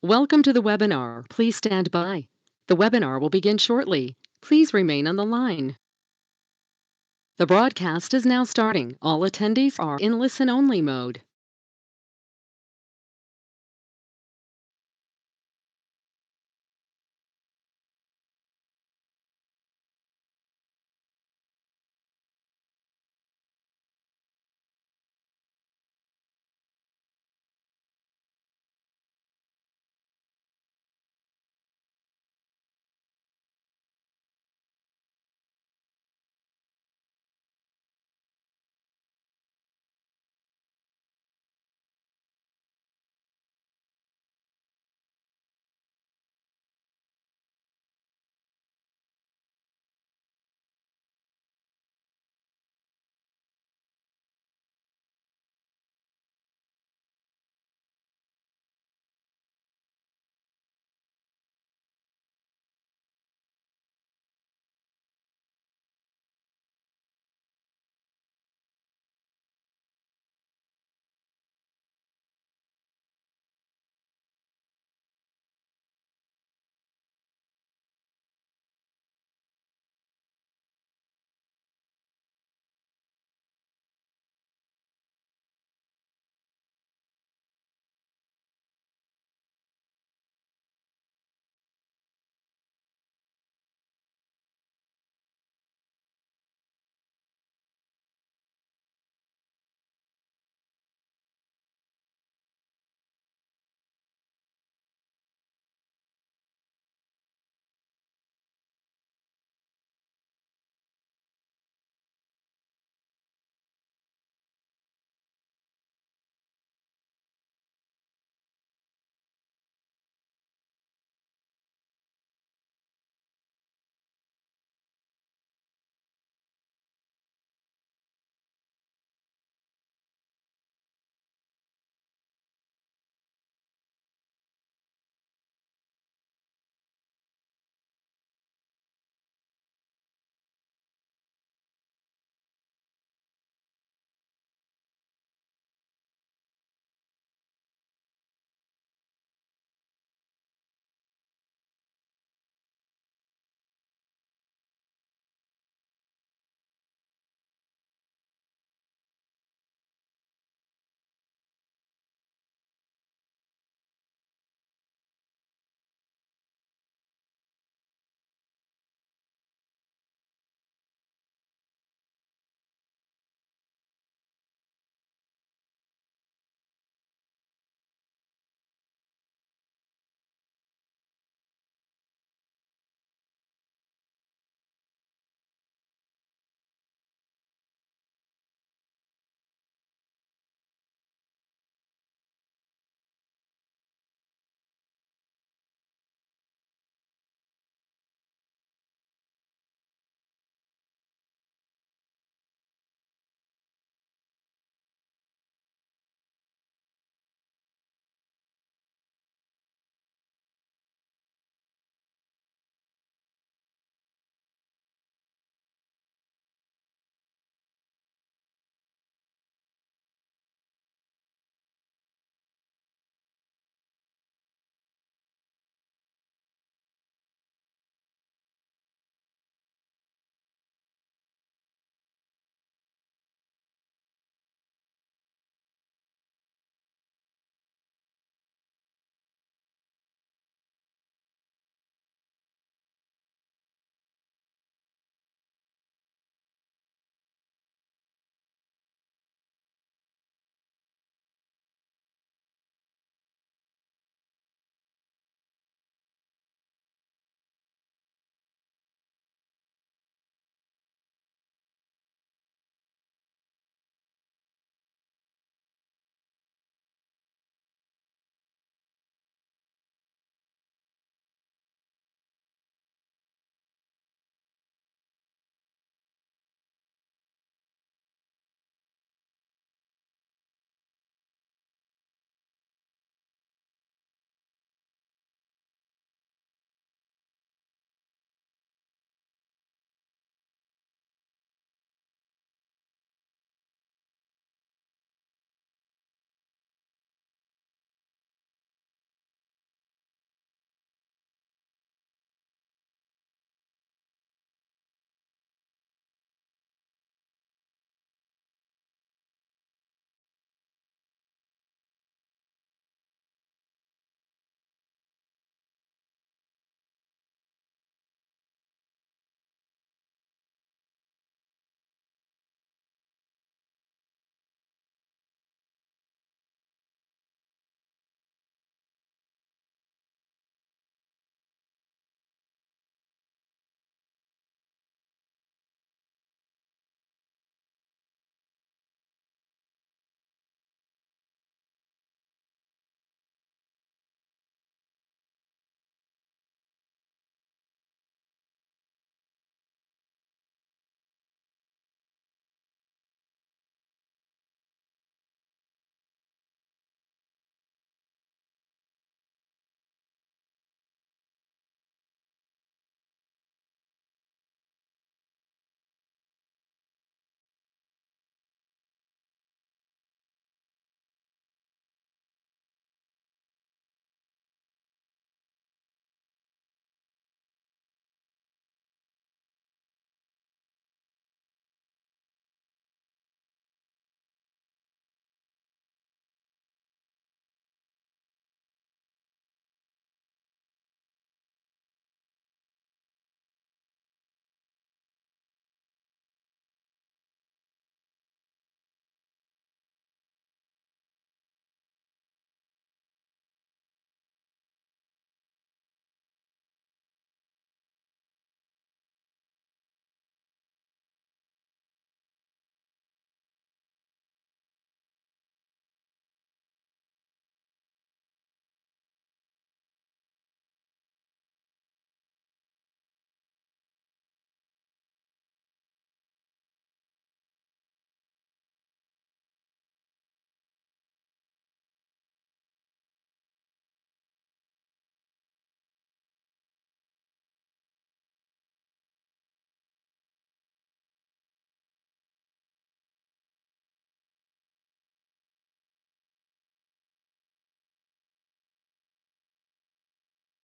Welcome to the webinar. Please stand by. The webinar will begin shortly. Please remain on the line. The broadcast is now starting. All attendees are in listen-only mode.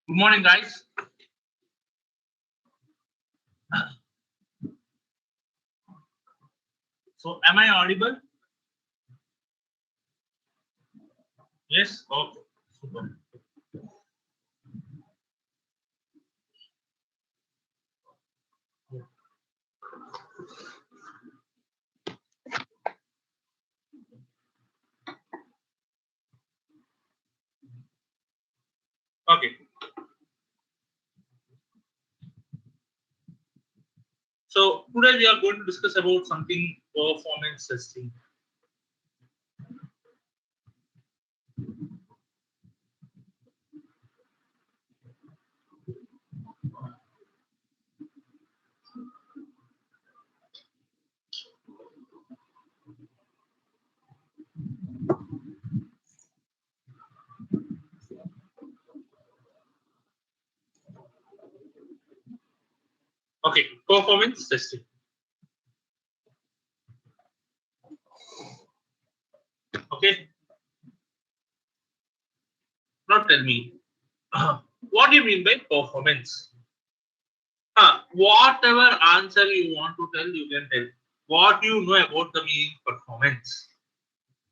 Good morning, guys. So, am I audible? Yes. Okay. Super. Okay. So today we are going to discuss about something performance testing. Okay, performance testing. Okay. Now tell me, what do you mean by performance? Whatever answer you want to tell, you can tell. What you know about the meaning performance?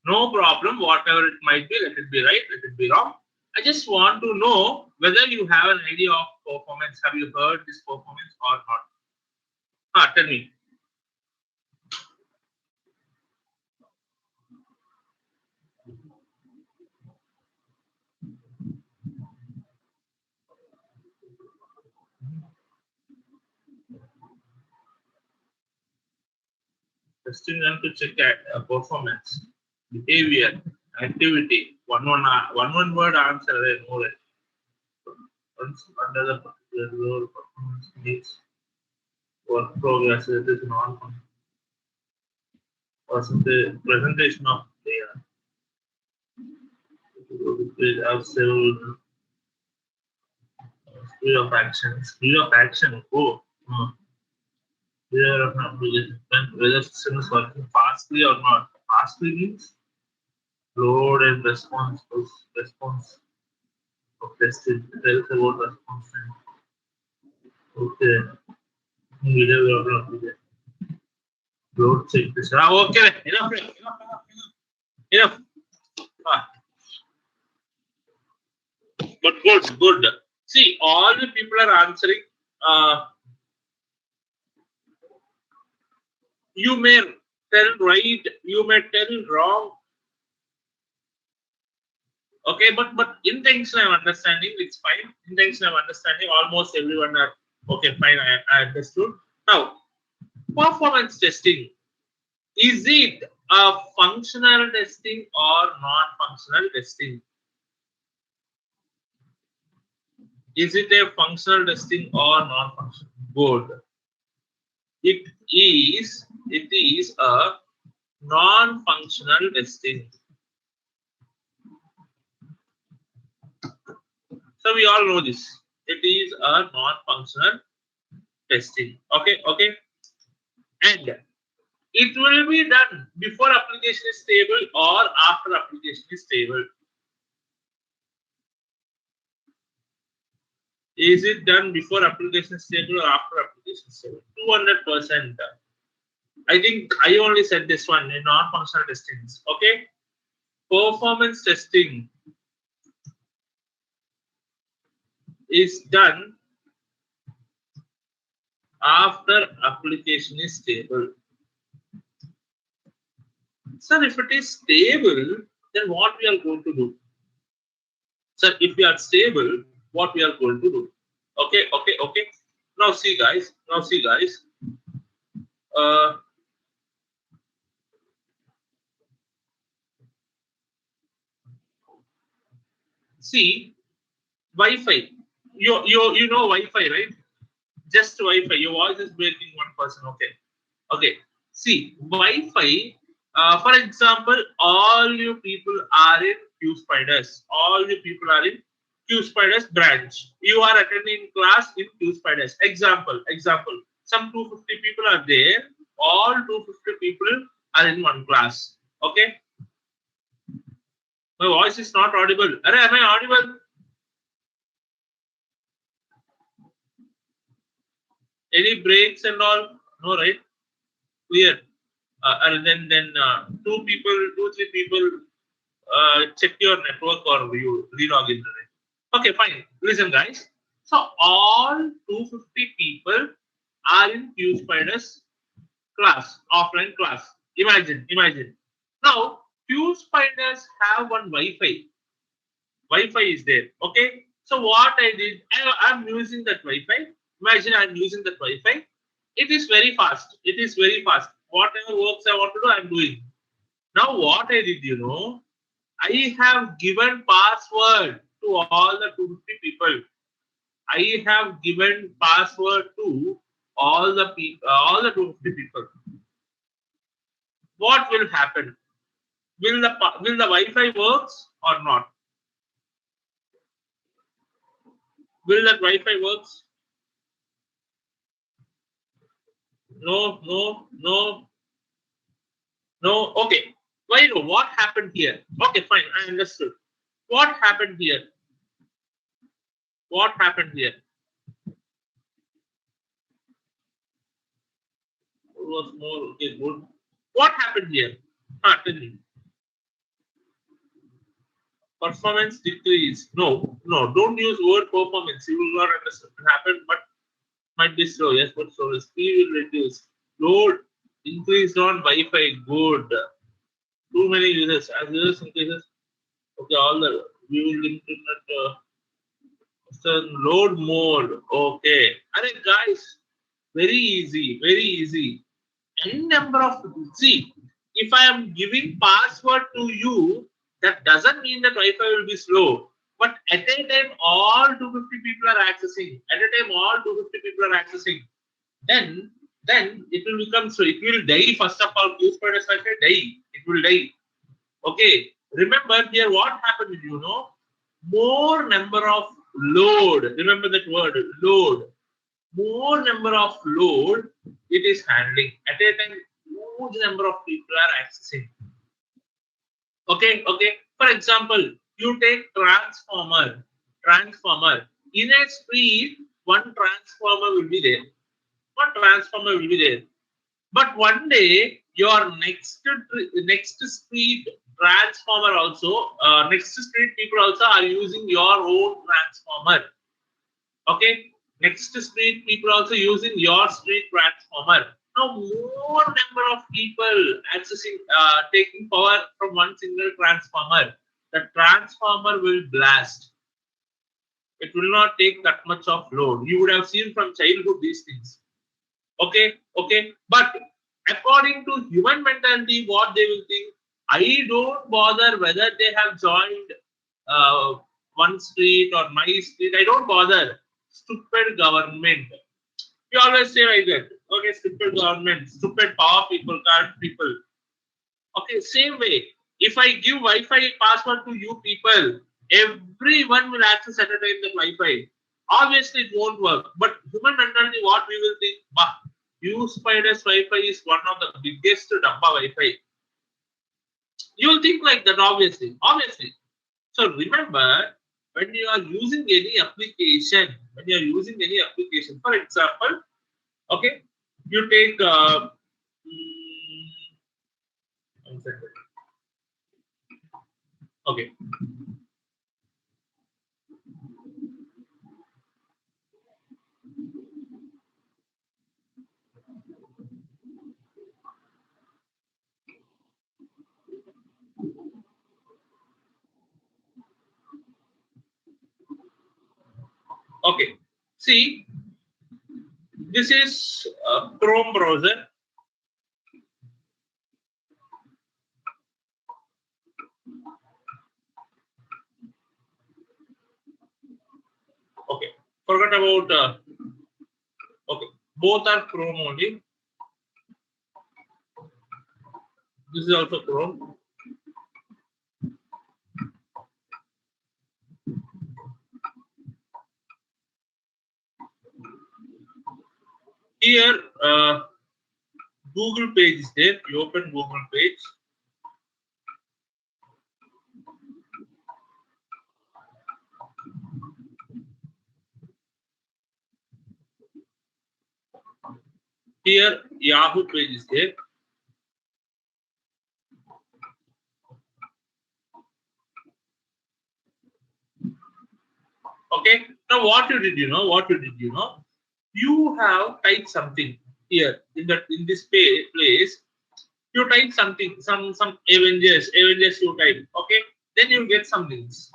No problem. Whatever it might be, let it be right, let it be wrong. I just want to know whether you have an idea of performance. Have you heard this performance or not? Tell me. Testing them to check performance, behavior, activity. One word answer. No, under the particular performance needs work progress. It is non percentage presentation of data. Of several speed of action. Speed of action. Oh, there of application. Whether system is working fastly or not. Fastly means load and response of testing. Tells about response time. Okay. Video load check this. Okay. Enough. Ah, but good. See, all the people are answering. Uh, you may tell right, you may tell wrong. Okay, but intention I'm understanding, it's fine. Intention I'm understanding. Almost everyone are okay, fine. I understood. Now, performance testing. Is it a functional testing or non-functional testing? Is it a functional testing or non-functional? Good. It is a non-functional testing. So we all know this. It is a non-functional testing. Okay. And it will be done before application is stable or after application is stable. Is it done before application is stable or after application is stable? 200%. I think I only said this one in non-functional testings. Okay. Performance testing is done after application is stable. Sir, if it is stable, then what we are going to do? Sir, if we are stable, what we are going to do? Okay. Now see guys. Uh, see Wi-Fi. You know Wi-Fi, right? Just Wi-Fi. Your voice is breaking 1%. Okay. See Wi-Fi. For example, all you people are in Q Spiders. All you people are in Q Spiders branch. You are attending class in Q Spiders. Example. Some 250 people are there. All 250 people are in one class. Okay. My voice is not audible. Am I audible? Any breaks and all? No, right? Clear. And then two, three people check your network or you relog into it. Okay, fine. Listen, guys. So all 250 people are in Q Spiders class, offline class. Imagine. Now, Q Spiders have one Wi-Fi. Wi-Fi is there. Okay. So what I did, I'm using that Wi-Fi. Imagine I'm using that Wi-Fi. It is very fast. It is very fast. Whatever works I want to do, I'm doing. Now what I did, I have given password to all the 250 people. I have given password to all the 250 people. What will happen? Will the Wi-Fi works or not? Will that Wi-Fi works? No, no, no, no. Okay. Why no? What happened here? Okay, fine. I understood. What happened here? What happened here? Was more okay, good. What happened here? Tell me. Performance decrease. No, no, don't use word performance. You will not understand what happened, but might be slow. Yes, but slow. Speed will reduce. Load increased on Wi-Fi. Good. Too many users. As users increases, okay, all the viewing internet load mode. Okay. Alright, guys. Very easy. Very easy. N number of see if I am giving password to you, that doesn't mean that Wi-Fi will be slow. But at a time, all 250 people are accessing. At a time, all 250 people are accessing. Then, then it will become so. It will die. First of all, use Wi-Fi die. It will die. Okay. Remember here, what happened? More number of load. Remember that word, load. More number of load it is handling at a time. Huge number of people are accessing. Okay. For example, you take transformer in a street. One transformer will be there. One transformer will be there. But one day your next street transformer also next street people also are using your own transformer. Okay, next street people also using your street transformer. Now more number of people accessing taking power from one single transformer. The transformer will blast. It will not take that much of load. You would have seen from childhood these things. Okay. But according to human mentality, what they will think, I don't bother whether they have joined uh, one street or my street. I don't bother. Stupid government. We always say like that. Okay, stupid government, stupid power people, corrupt people. Okay, same way. If I give Wi-Fi password to you people, everyone will access at a time the Wi-Fi. Obviously, it won't work. But human mentality, what we will think, bah, you Spiders Wi-Fi is one of the biggest Dabba Wi-Fi. You will think like that, obviously. So remember, when you are using any application, for example, okay, you take one second. Okay. Okay. See, this is Chrome browser. Okay. Forget about. Okay. Both are Chrome only. This is also Chrome. Here, Google page is there. You open Google page. Here Yahoo page is there. Okay. Now what you did, you have typed something here in this place. You type something, some Avengers you type. Okay. Then you'll get some links.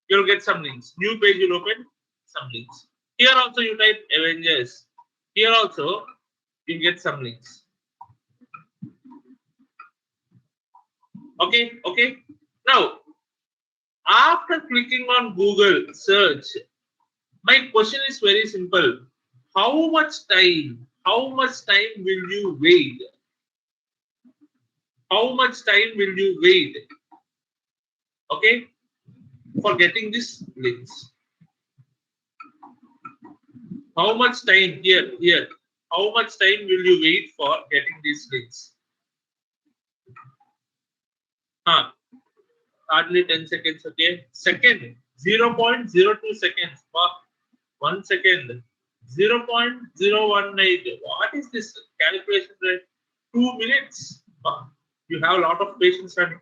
You'll get some links. New page you'll open, some links. Here also you type Avengers. Here also you get some links. Okay. Now, after clicking on Google search, my question is very simple. How much time will you wait? How much time will you wait? Okay, for getting these links. How much time here? How much time will you wait for getting these links? Hardly 10 seconds. Okay, second 0.02 seconds. 1 second 0.018. What is this calculation rate? 2 minutes. You have a lot of patience and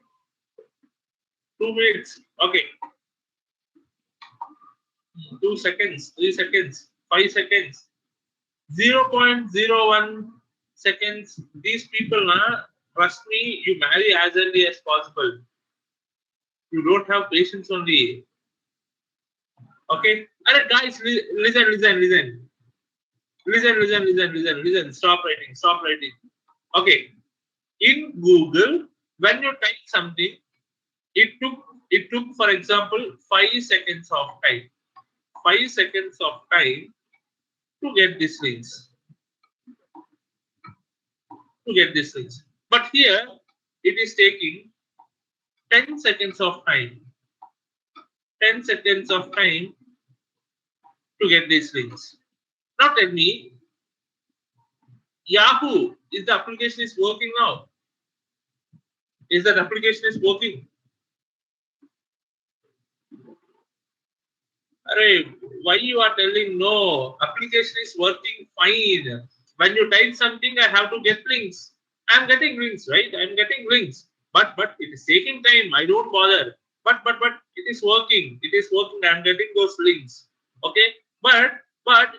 2 minutes. Okay. 2 seconds, 3 seconds, 5 seconds, 0.01 seconds. These people, trust me, you marry as early as possible. You don't have patience only. Okay. Alright, guys, listen. Listen. Stop writing. Okay. In Google, when you type something, it took, for example, 5 seconds of time. 5 seconds of time to get these links. But here, it is taking 10 seconds of time. 10 seconds of time to get these links. Now tell me, Yahoo, is the application is working now? Is that application is working? Array, why you are telling no? Application is working fine. When you type something, I have to get links. I'm getting links, right? I'm getting links. But it is taking time. I don't bother. But it is working. I'm getting those links. Okay. But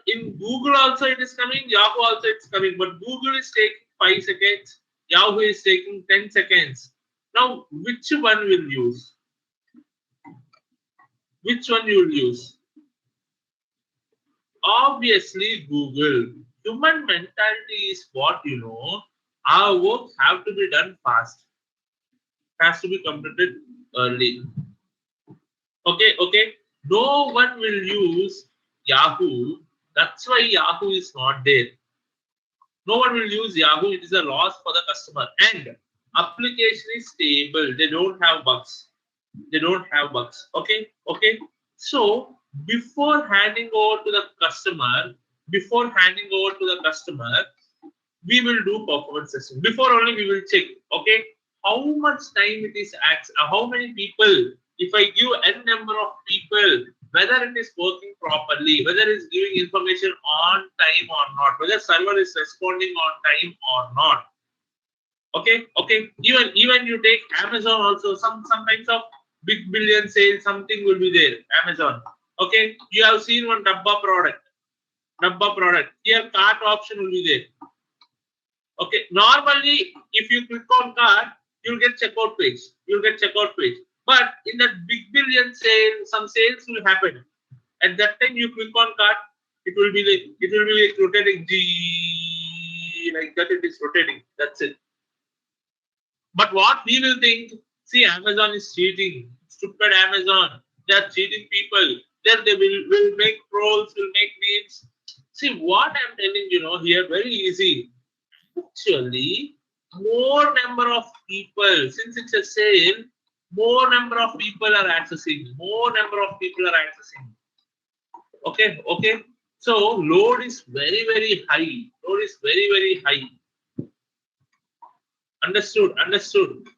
in Google also it is coming. Yahoo also it's coming. But Google is taking 5 seconds. Yahoo is taking 10 seconds. Now, which one will use? Which one you will use? Obviously, Google. Human mentality is what our work have to be done fast. Has to be completed early. Okay. No one will use Yahoo. That's why Yahoo is not there. No one will use Yahoo. It is a loss for the customer. And application is stable. They don't have bugs. Okay. So before handing over to the customer, we will do performance testing. Before only we will check. Okay, how much time it is? How many people? If I give n number of people, whether it is working properly, whether it is giving information on time or not, whether server is responding on time or not. Okay. Even you take Amazon also. Some kinds of big billion sale, something will be there. Amazon. Okay, you have seen one Dabba product. Here cart option will be there. Okay, normally if you click on cart, you'll get checkout page. But in that big billion sale, some sales will happen. At that time, you click on cart, it will be like rotating. Like that, it is rotating. That's it. But what we will think, see, Amazon is cheating. Stupid Amazon. They are cheating people. Then they will make trolls, will make memes. See, what I'm telling here, very easy. Actually, more number of people, since it's a sale, more number of people are accessing. Okay. So, load is very, very high. Understood.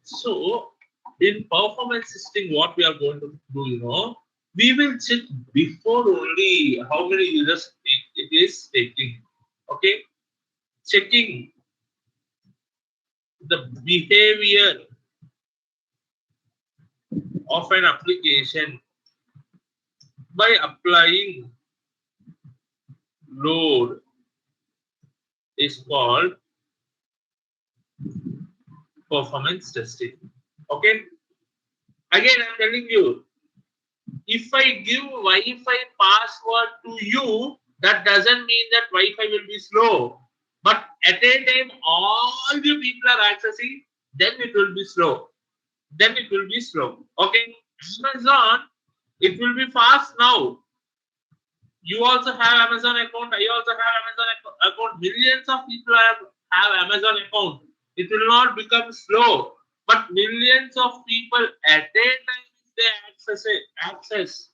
So, in performance testing, what we are going to do, we will check before only how many users it is taking. Okay. checking the behavior of an application by applying load is called performance testing. Okay. Again, I'm telling you, if I give Wi-Fi password to you, that doesn't mean that Wi-Fi will be slow. But at a time, all the people are accessing, then it will be slow. Then it will be slow. Okay. Amazon, it will be fast now. You also have Amazon account. I also have Amazon account. Millions of people have Amazon account. It will not become slow, but millions of people at a time they access.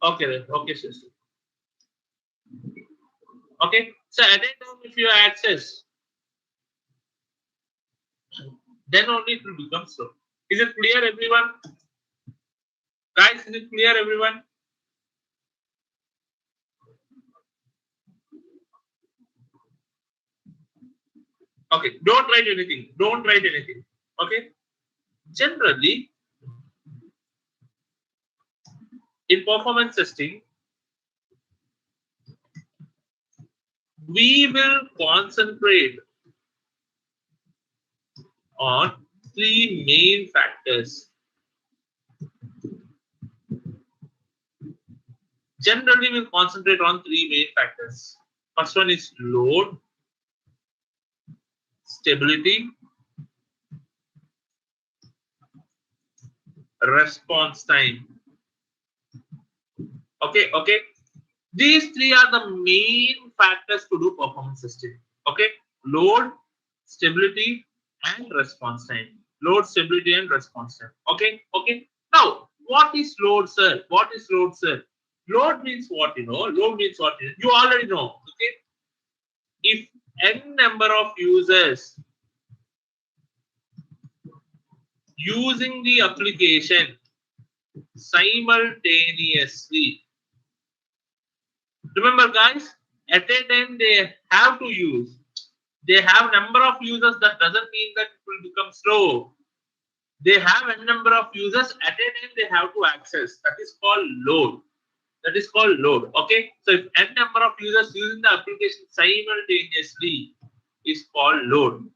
Okay, then. Okay, sister. Okay, so at a time if you access, then only it will become slow. Is it clear, everyone? Guys, is it clear, everyone? Okay, don't write anything. Don't write anything. Okay. Generally, in performance testing, we will concentrate on three main factors. Generally, we'll concentrate on three main factors. First one is load, stability, response time. Okay, okay. These three are the main factors to do performance testing. Okay, load, stability, and response time. Load, stability, and response time. Okay, okay. Now, what is load, sir? What is load, sir? Load means what you know. Load means what you already know. Okay, if n number of users using the application simultaneously. Remember, guys, at a time they have to use. They have number of users. That doesn't mean that it will become slow. They have a number of users at a time they have to access. That is called load. That is called load. Okay. So if n number of users using the application simultaneously is called load.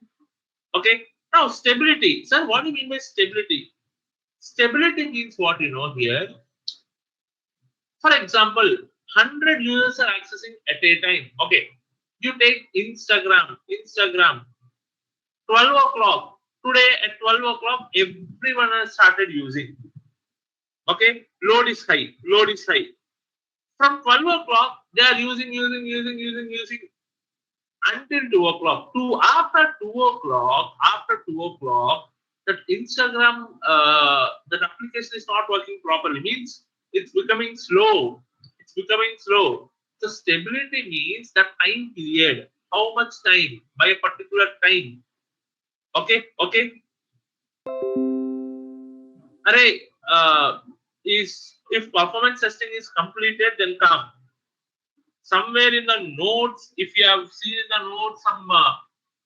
Okay. Now stability. Sir, what do you mean by stability? Stability means what you know here. For example, 100 users are accessing at a time. Okay. You take Instagram. 12 o'clock. Today at 12 o'clock, everyone has started using. Okay. Load is high. Load is high. From 12 o'clock, they are using until 2 o'clock. After 2 o'clock, that Instagram, that application is not working properly. Means it's becoming slow. It's becoming slow. So stability means the time period. How much time by a particular time? Okay, okay. Array, is if performance testing is completed, then come. Somewhere in the notes, if you have seen in the notes some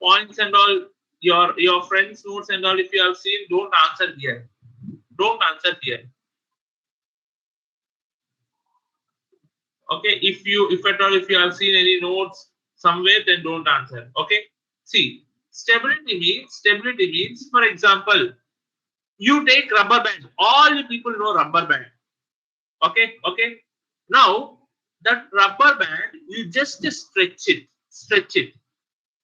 points and all, your friends' notes and all, if you have seen, don't answer here. Don't answer here. Okay, if at all if you have seen any notes somewhere, then don't answer. Okay. See, stability means, for example, you take rubber band. All the people know rubber band. Okay, okay. Now that rubber band, you just stretch it.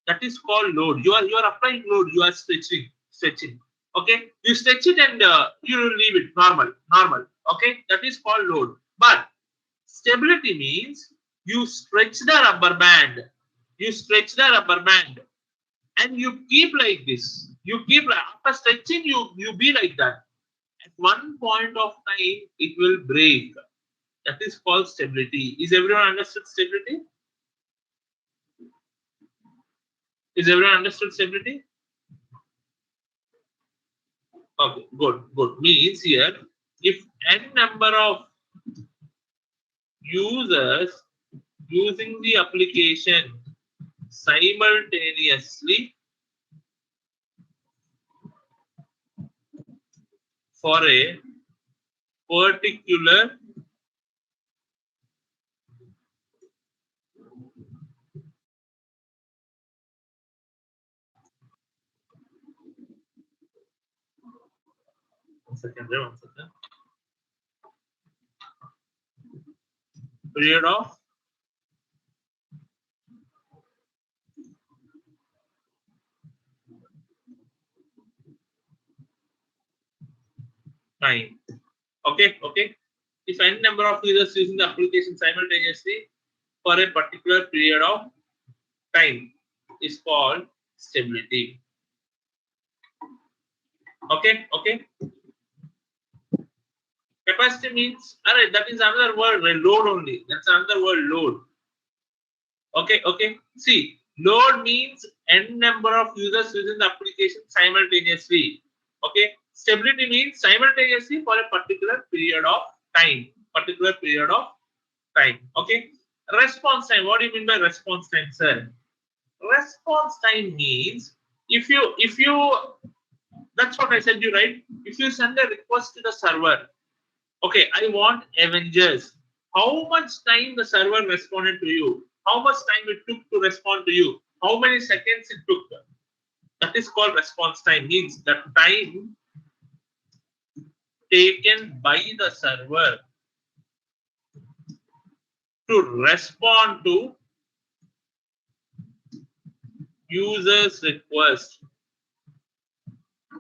That is called load. You are applying load. You are stretching. Okay, you stretch it and you leave it normal. Okay, that is called load. But stability means you stretch the rubber band. And you keep like this. You keep like after stretching, you be like that. At one point of time, it will break. That is called stability. Is everyone understood stability? Is everyone understood stability? Okay, good. Means here, if n number of users using the application simultaneously for a particular one second. Period of time. Okay. If n number of users using the application simultaneously for a particular period of time is called stability. Okay. Capacity means, alright, that is another word, load only. That's another word, load. Okay. See, load means n number of users using the application simultaneously. Okay. Stability means simultaneously for a particular period of time. Okay. Response time. What do you mean by response time, sir? Response time means if you that's what I said you right. If you send a request to the server, okay, I want Avengers. How much time the server responded to you? How much time it took to respond to you? How many seconds it took? That is called response time. Means the time taken by the server to respond to user's request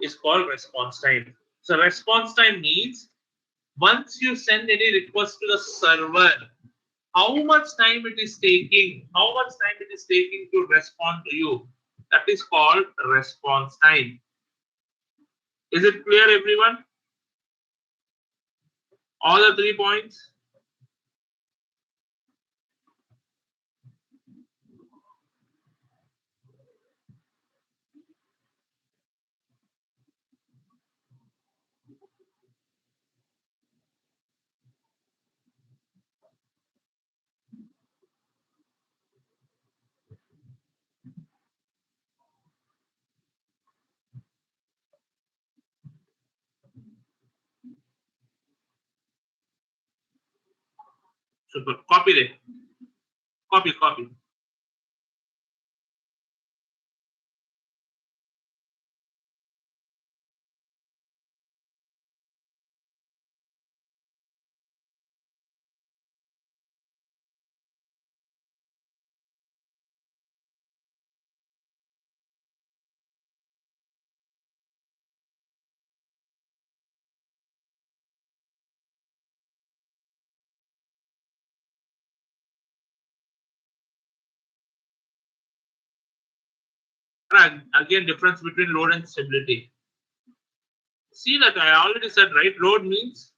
is called response time. So response time means once you send any request to the server, how much time it is taking to respond to you. That is called response time. Is it clear, everyone? All the 3 points? Super. Copy it. Copy. Again, difference between load and stability. See that I already said, right? Load means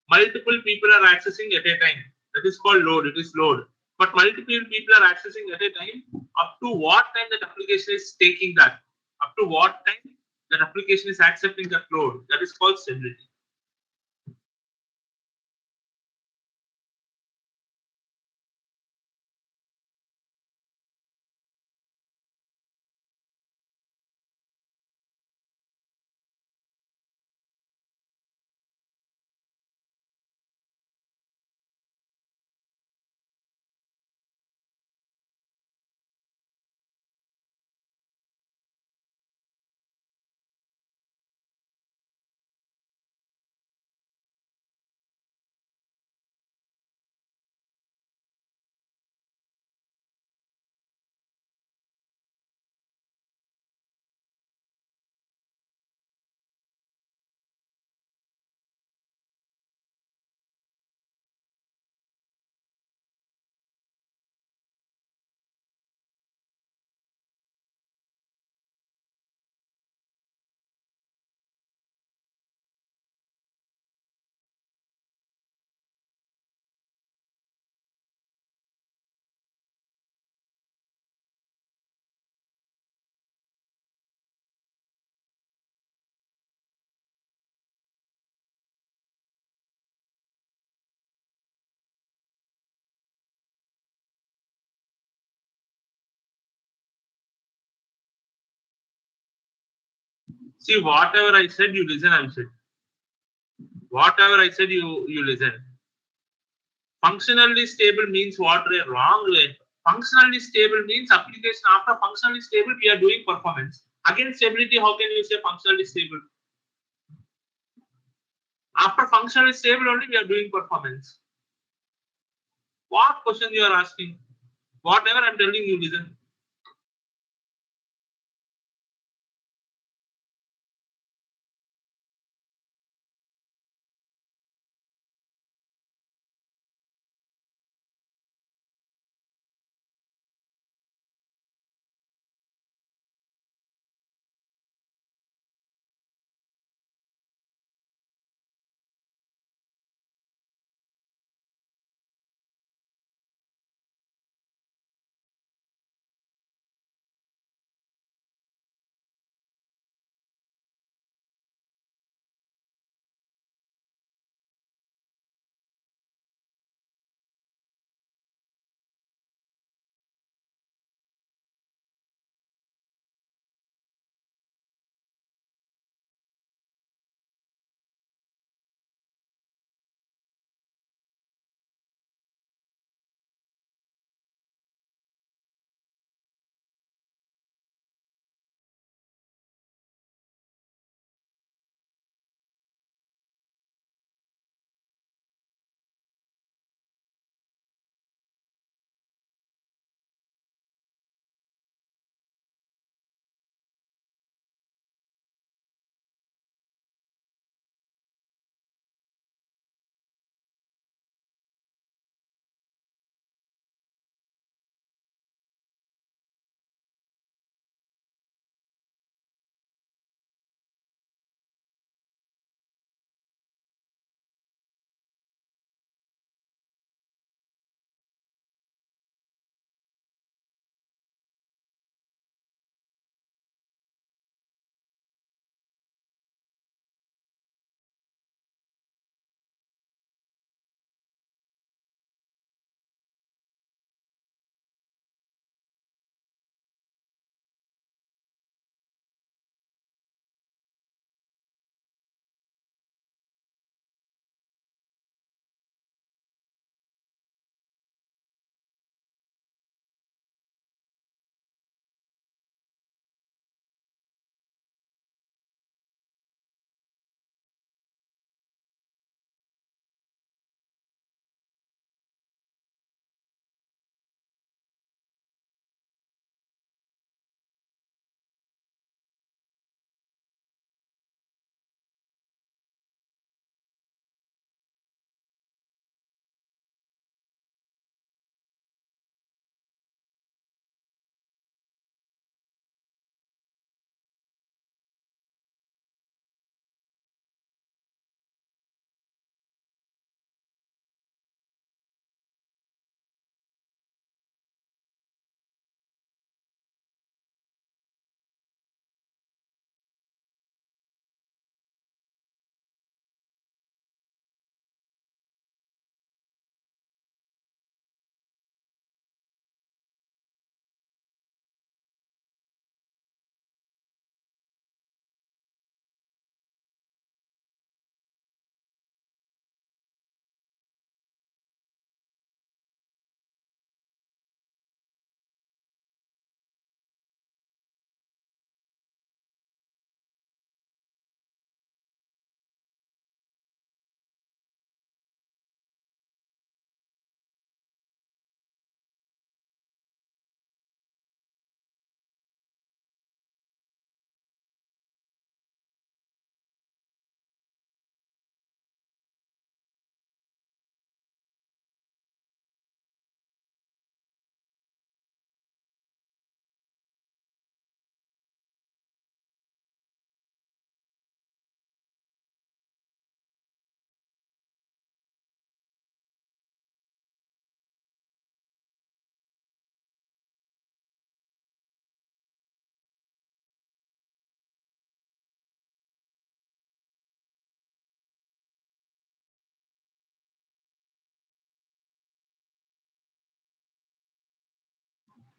multiple people are accessing at a time. That is called load. It is load. But multiple people are accessing at a time. Up to what time that application is taking that? Up to what time that application is accepting that load? That is called stability. See, whatever I said, you listen. I'm said. Whatever I said, you listen. Functionally stable means what? Wrong way. Functionally stable means application after functionally stable, we are doing performance. Again, stability, how can you say functionally stable? After functionally stable only, we are doing performance. What question you are asking? Whatever I'm telling you, listen.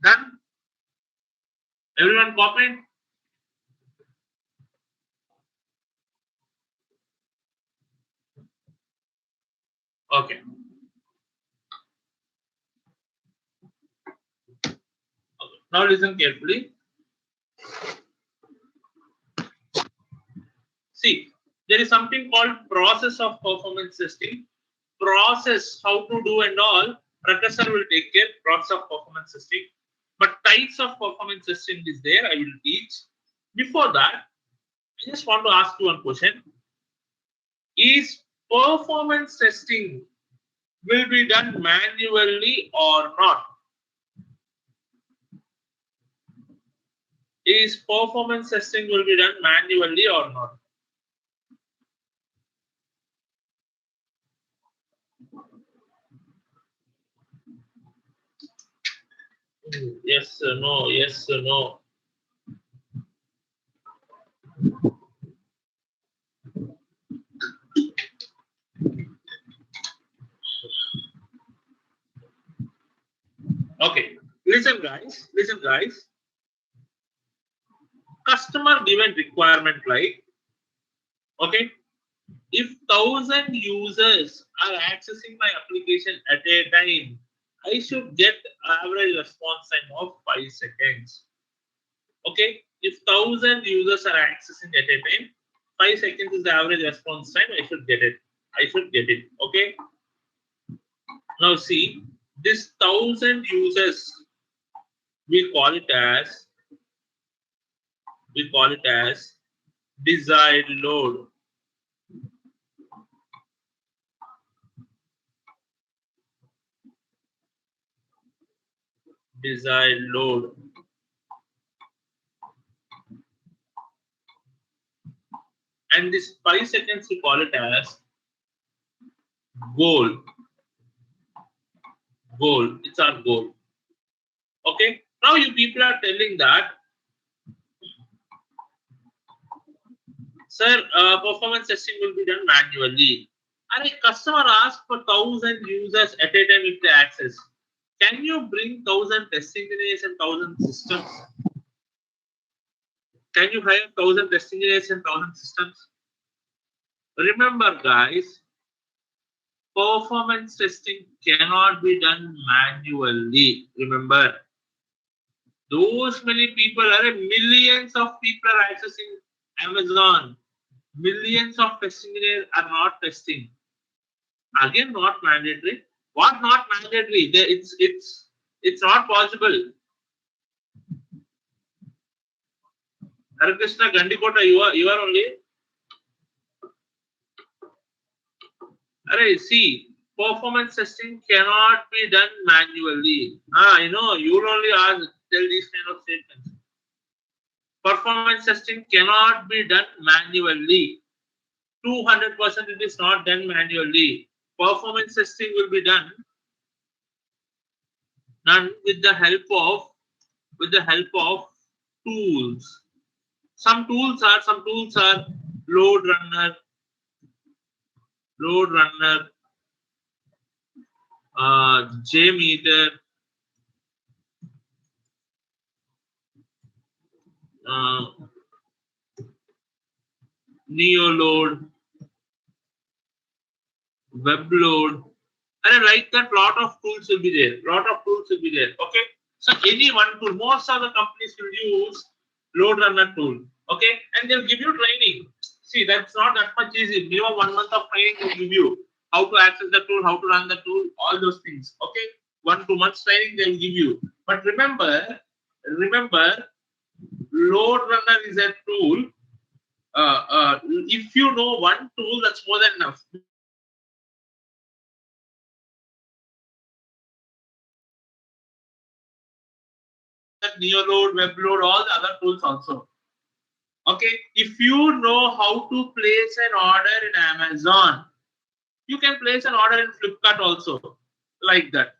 Done? Everyone copied? Okay. Now listen carefully. See, there is something called process of performance testing. Process, how to do and all, Prakash sir will take care, process of performance testing. But types of performance testing is there, I will teach. Before that, I just want to ask you one question. Is performance testing will be done manually or not? Is performance testing will be done manually or not? Yes or no? Yes or no? Okay. Listen, guys. Listen, guys. Customer given requirement like, okay, if 1,000 users are accessing my application at a time, I should get average response time of 5 seconds. Okay, if 1,000 users are accessing at a time, 5 seconds is the average response time. I should get it. I should get it. Okay. Now see, this 1,000 users, we call it as desired load. Desired load. And this 5 seconds we call it as goal. Goal. It's our goal. Okay. Now you people are telling that, sir, performance testing will be done manually. And a customer asks for 1,000 users at a time if they access. Can you bring 1,000 testing engineers and 1,000 systems? Can you hire 1,000 testing engineers and 1,000 systems? Remember, guys, performance testing cannot be done manually. Remember, those many people are millions of people are accessing Amazon. Millions of testing engineers are not testing. Again, not mandatory. What not mandatory? It's not possible. Hare Krishna Gandikota, you are only. Array, see, performance testing cannot be done manually. I know you will only tell these kind of statements. Performance testing cannot be done manually. 200% it is not done manually. Performance testing will be done with the help of tools. Some tools are load runner, JMeter, Neoload, WebLoad, and like that, lot of tools will be there. Okay, so any one tool, most of the companies will use load runner tool. Okay, and they'll give you training. See, that's not that much easy. Minimum 1 month of training will give you how to access the tool, how to run the tool, all those things. Okay, 1-2 months training they will give you. But remember, load runner is a tool. If you know one tool, that's more than enough. Neoload, WebLoad, all the other tools also. Okay, if you know how to place an order in Amazon, you can place an order in Flipkart also, like that.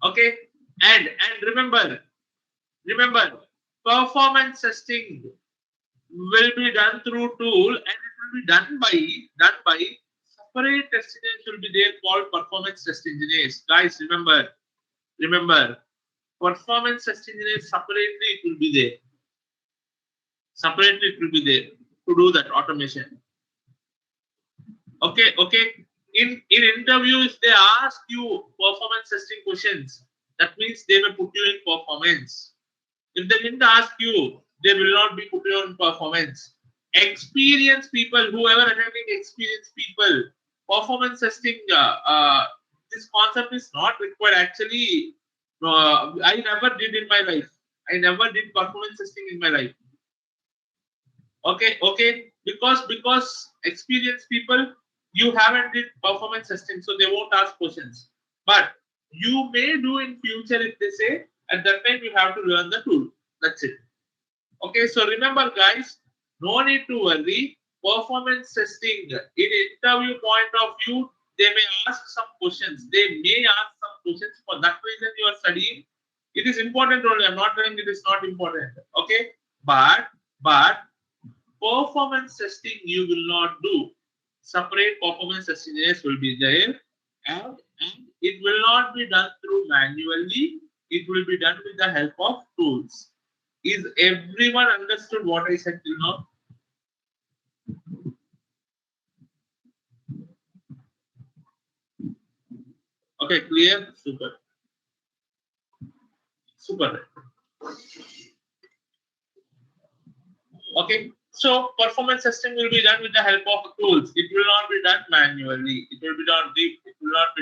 Okay, and remember, performance testing will be done through tool, and it will be done by separate test engineers will be there called performance test engineers. Guys, remember, performance test engineers separately it will be there. Separately it will be there to do that automation. Okay. In interviews, they ask you performance testing questions. That means they may put you in performance. If they didn't ask you, they will not be put you in performance. Experienced people, whoever attending experienced people, performance testing, this concept is not required. Actually, I never did in my life. I never did performance testing in my life. Okay, because experienced people, you haven't did performance testing, so they won't ask questions. But you may do in future if they say at that time you have to learn the tool. That's it. Okay, so remember, guys, no need to worry. Performance testing in interview point of view, they may ask some questions. They may ask some questions. For that reason, you are studying. It is important only. I'm not telling it is not important. Okay, but performance testing you will not do. Separate performance testing will be there, and it will not be done through manually. It will be done with the help of tools. Is everyone understood what I said till now? Okay, clear? Super. Super. Okay. So performance testing will be done with the help of tools. It will not be done manually. It will not be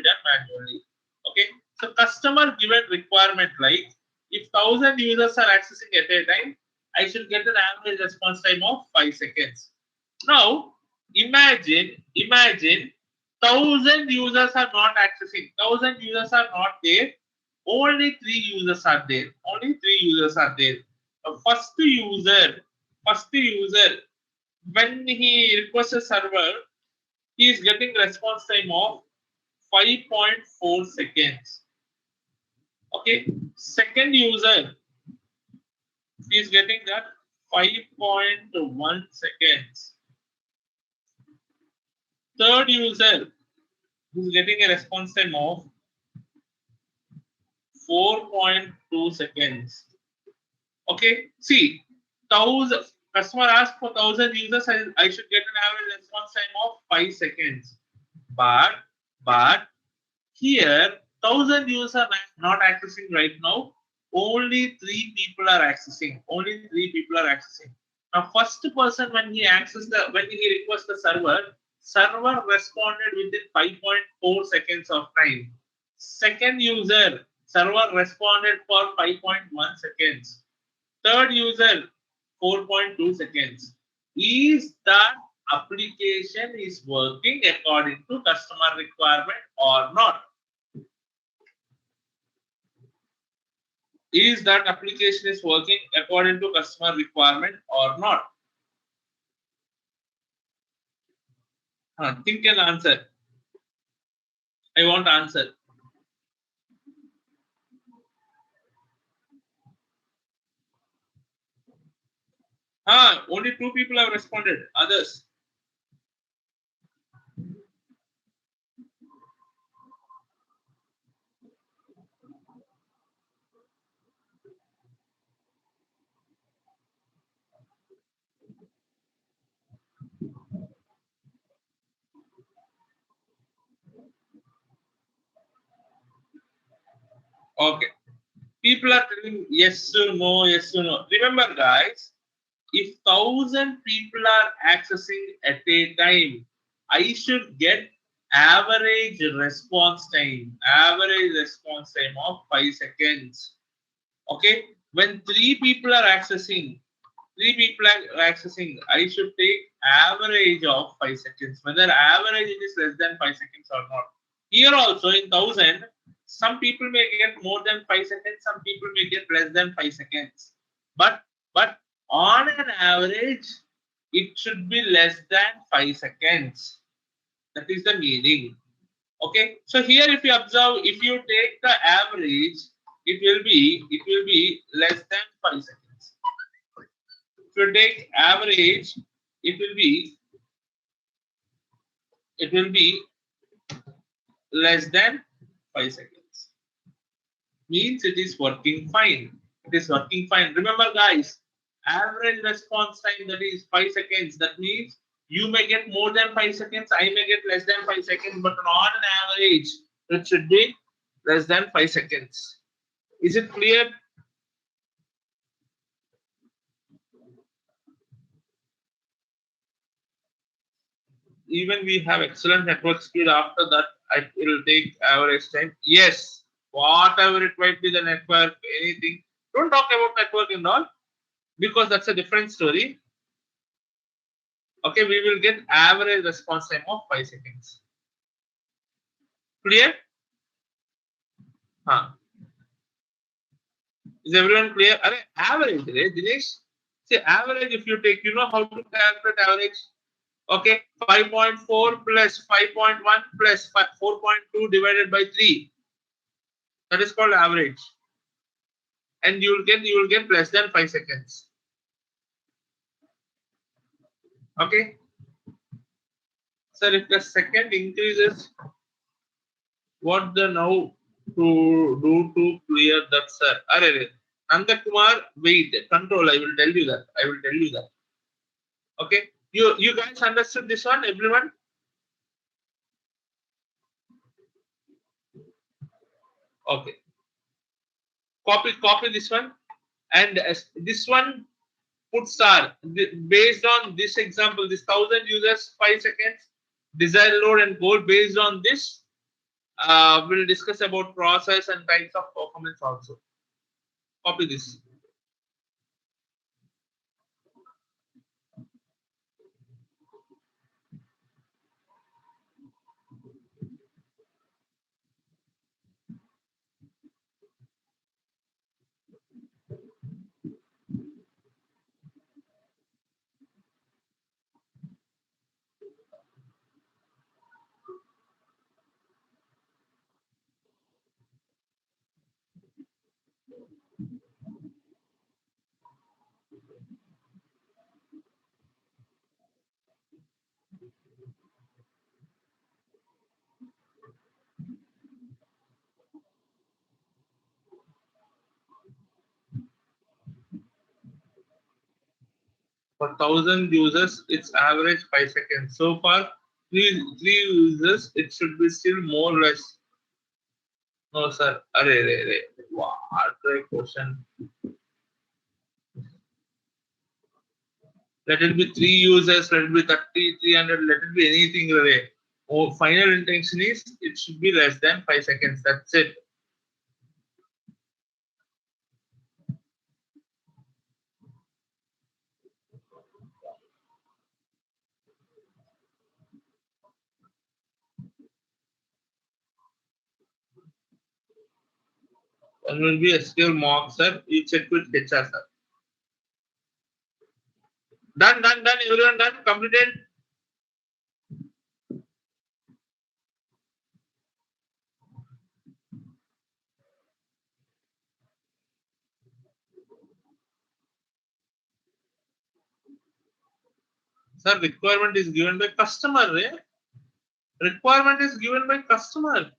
done manually. Okay. So customer given requirement like if 1,000 users are accessing at a time, I should get an average response time of 5 seconds. Now imagine 1,000 users are not accessing. 1,000 users are not there. Only three users are there. Only three users are there. The first user, when he requests a server, he is getting response time of 5.4 seconds. Okay, second user is getting that 5.1 seconds. Third user is getting a response time of 4.2 seconds. Okay, see, 1,000 customer asked for 1,000 users, I should get an average response time of 5 seconds. But here 1,000 users are not accessing right now. Only three people are accessing. Only three people are accessing. Now, first person when he requests the server responded within 5.4 seconds of time. Second user, server responded for 5.1 seconds. Third user, 4.2 seconds. Is that application is working according to customer requirement or not? Is that application is working according to customer requirement or not? Think and answer. I want answer. Only two people have responded. Others. Okay. People are telling yes or no, yes or no. Remember, guys, if 1,000 people are accessing at a time, I should get average response time of 5 seconds. Okay, when three people are accessing, I should take average of 5 seconds, whether average it is less than 5 seconds or not. Here also in 1,000, some people may get more than 5 seconds, some people may get less than 5 seconds. But on an average, it should be less than 5 seconds. That is the meaning. Okay, so here if you observe, if you take the average, it will be less than 5 seconds. If you take average, it will be less than 5 seconds. Means it is working fine. It is working fine. Remember, guys, average response time that is 5 seconds. That means You may get more than 5 seconds, I may get less than 5 seconds, but on an average, it should be less than 5 seconds. Is it clear? Even we have excellent network speed, after that it will take average time. Yes, whatever it might be, the network, anything. Don't talk about network and all, because that's a different story. Okay, we will get average response time of 5 seconds. Clear? Huh. Is everyone clear? Average, right, Dinesh? See, average, if you take, you know how to calculate average? Okay, 5.4 plus 5.1 plus 4.2 divided by 3. That is called average. And you will get less than 5 seconds. Okay. Sir, if the second increases, what the now to do to clear that, sir? Nanda Kumar, wait, control. I will tell you that. I will tell you that. Okay. You guys understood this one, everyone? Okay. Copy this one. And this one, put star. Based on this example, this 1,000 users, 5 seconds, desired load and goal. Based on this, we'll discuss about process and types of performance also. Copy this. For 1,000 users, it's average 5 seconds. So far, three users, it should be still more or less. No, sir. What a question. Let it be 3 users, let it be 30, 300, let it be anything. Oh, final intention is it should be less than 5 seconds. That's it. One will be SQL mock, sir. You check with HR, sir. Done. Everyone done. Completed. Sir, requirement is given by customer. Requirement is given by customer.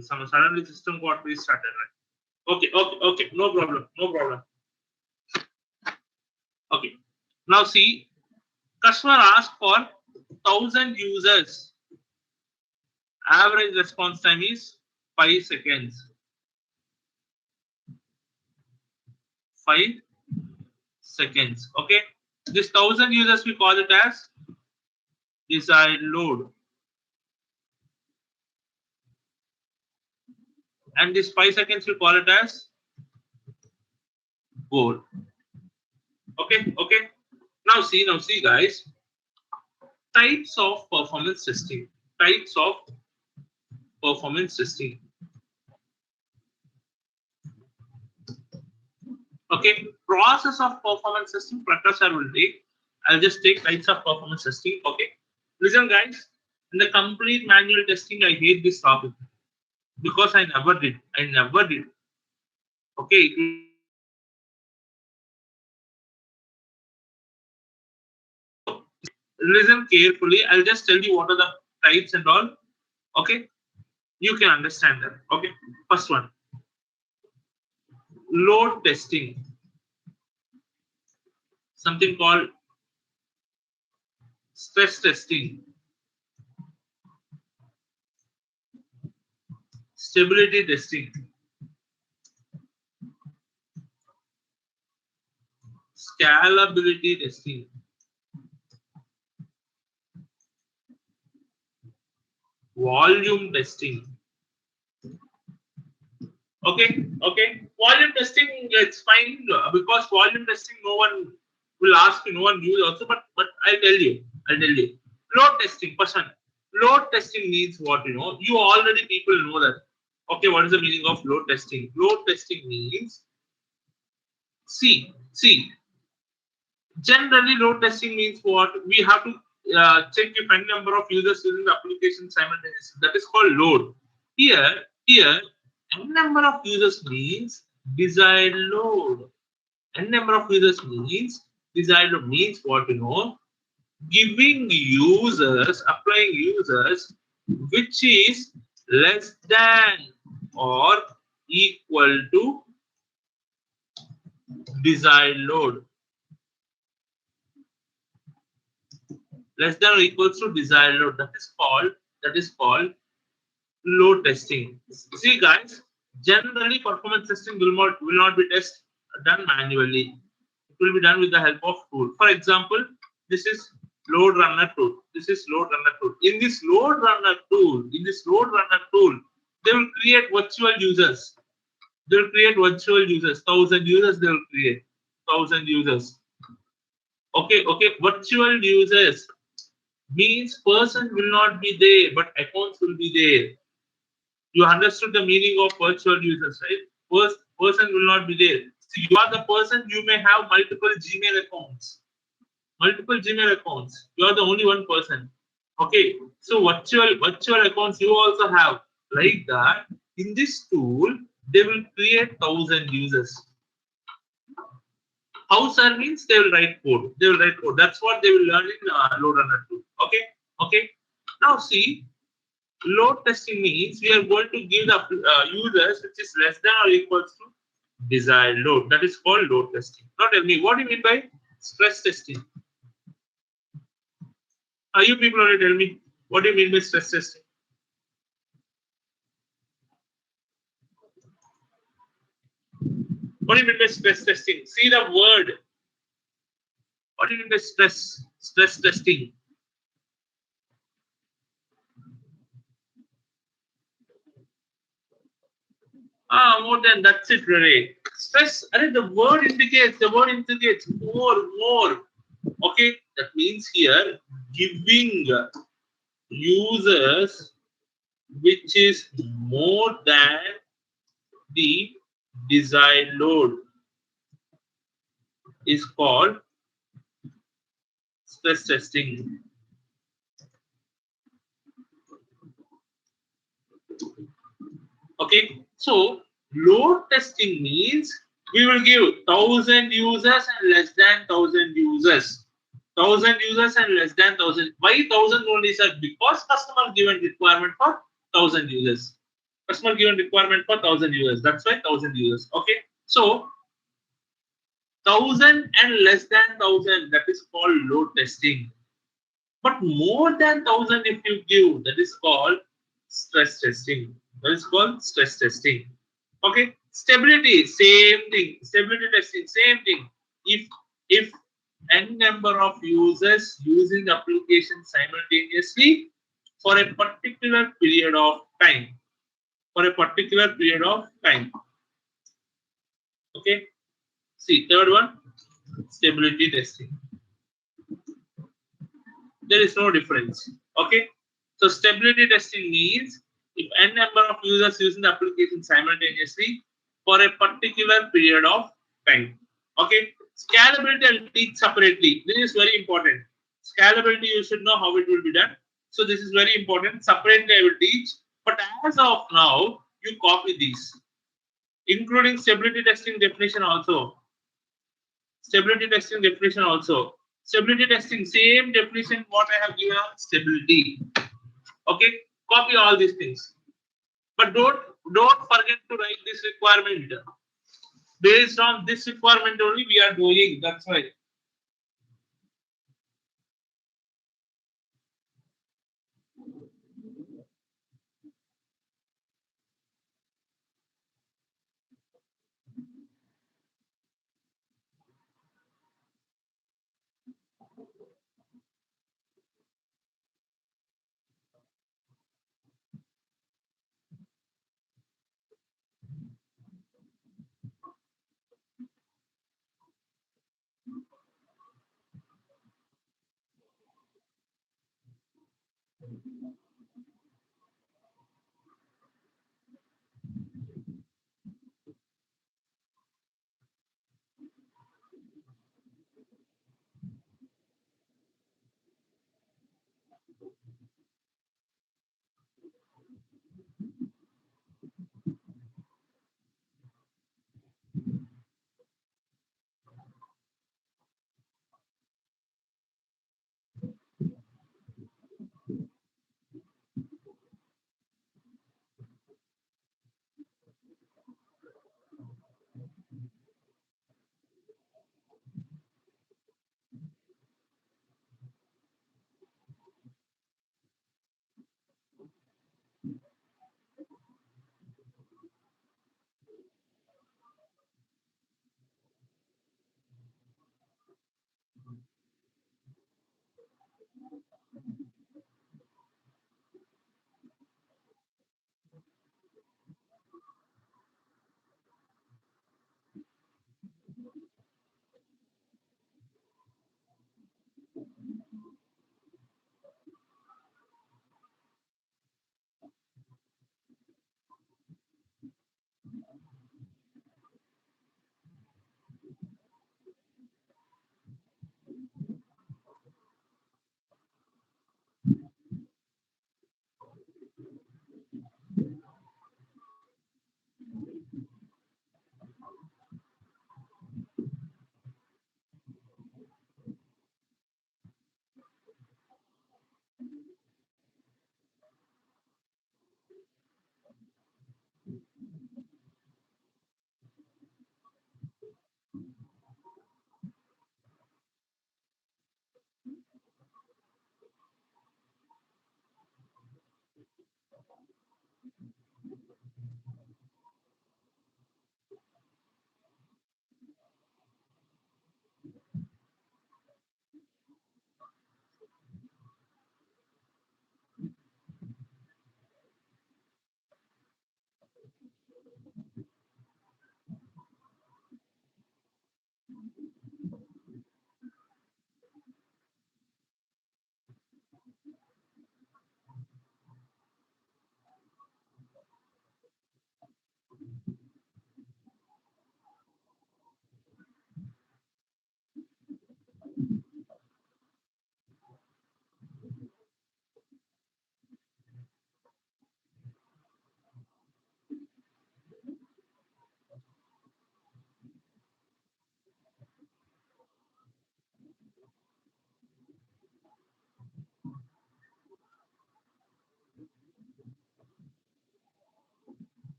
Some suddenly system got restarted, right? Okay, no problem. Okay, now see, customer asked for 1,000 users. Average response time is 5 seconds. 5 seconds. Okay, this 1,000 users we call it as desired load, and this 5 seconds we call it as goal. Okay. Now see, guys. Types of performance testing. Okay, process of performance testing. Prakash sir will take. I'll just take types of performance testing. Okay, listen, guys. In the complete manual testing, I hate this topic because I never did. Okay, listen carefully. I'll just tell you what are the types and all. Okay, you can understand that. Okay, first one, load testing. Something called stress testing, stability testing, scalability testing, volume testing. Okay. Volume testing, it's fine because volume testing no one will ask you, no one use also. But I'll tell you. Load testing, person. Load testing means what, you know? You already people know that. Okay, what is the meaning of load testing? Load testing means see. Generally, load testing means what? We have to check if any number of users using the application simultaneously. That is called load. Here, n number of users means desired load. N number of users means desired load means what, you know? Applying users, which is less than or equal to desired load. Less than or equals to desired load. That is called load testing. See, guys, generally performance testing will not be done manually. It will be done with the help of tool. For example, this is load runner tool. In this load runner tool, they will create virtual users. 1,000 users. They will create 1,000 users. Okay. Virtual users means person will not be there, but accounts will be there. You understood the meaning of virtual users, right? Person will not be there. See, you are the person, you may have multiple Gmail accounts. You are the only one person. Okay. So virtual accounts you also have. Like that, in this tool, they will create 1,000 users. How, sir, means they will write code. That's what they will learn in load runner tool. Okay. Now see, load testing means we are going to give the users which is less than or equals to desired load. That is called load testing. Now tell me, what do you mean by stress testing? You people only tell me, what do you mean by stress testing? What do you mean by stress testing? See the word. What do you mean by stress testing? More than that's it, really. Stress, the word indicates more. Okay, that means here giving users which is more than the desired load is called stress testing. Okay, so load testing means we will give 1,000 users and less than 1,000 users. 1,000 users and less than 1,000. Why 1,000 only, sir? Because customer given requirement for 1,000 users. Customer given requirement for 1,000 users. That's why 1,000 users. Okay. So 1,000 and less than 1,000, that is called load testing. But more than 1,000 if you give, that is called stress testing. That is called stress testing. Okay. Stability, same thing. Stability testing, same thing. If n number of users using the application simultaneously for a particular period of time. For a particular period of time. Okay. See, third one, stability testing. There is no difference. Okay. So stability testing means if n number of users using the application simultaneously for a particular period of time. Okay. Scalability I'll teach separately. This is very important. Scalability you should know how it will be done. So this is very important. Separately I will teach. But as of now, you copy these, including stability testing definition also. Stability testing definition also. Stability testing, same definition what I have given on stability. Okay, copy all these things. But don't forget to write this requirement. Based on this requirement only we are doing. That's why.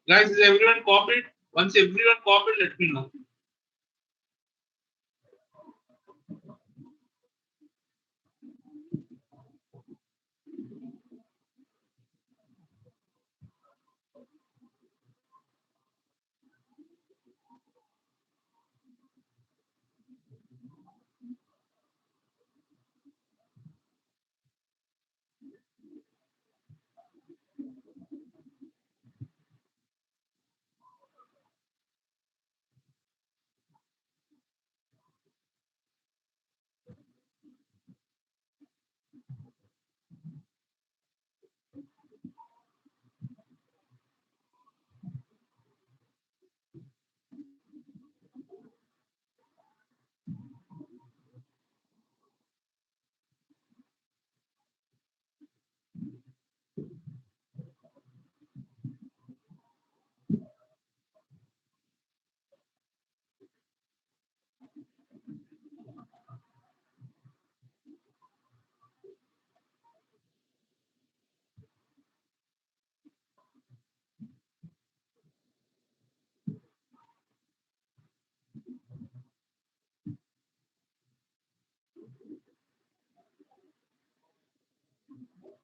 Guys, is everyone copied? Once everyone copied, let me know.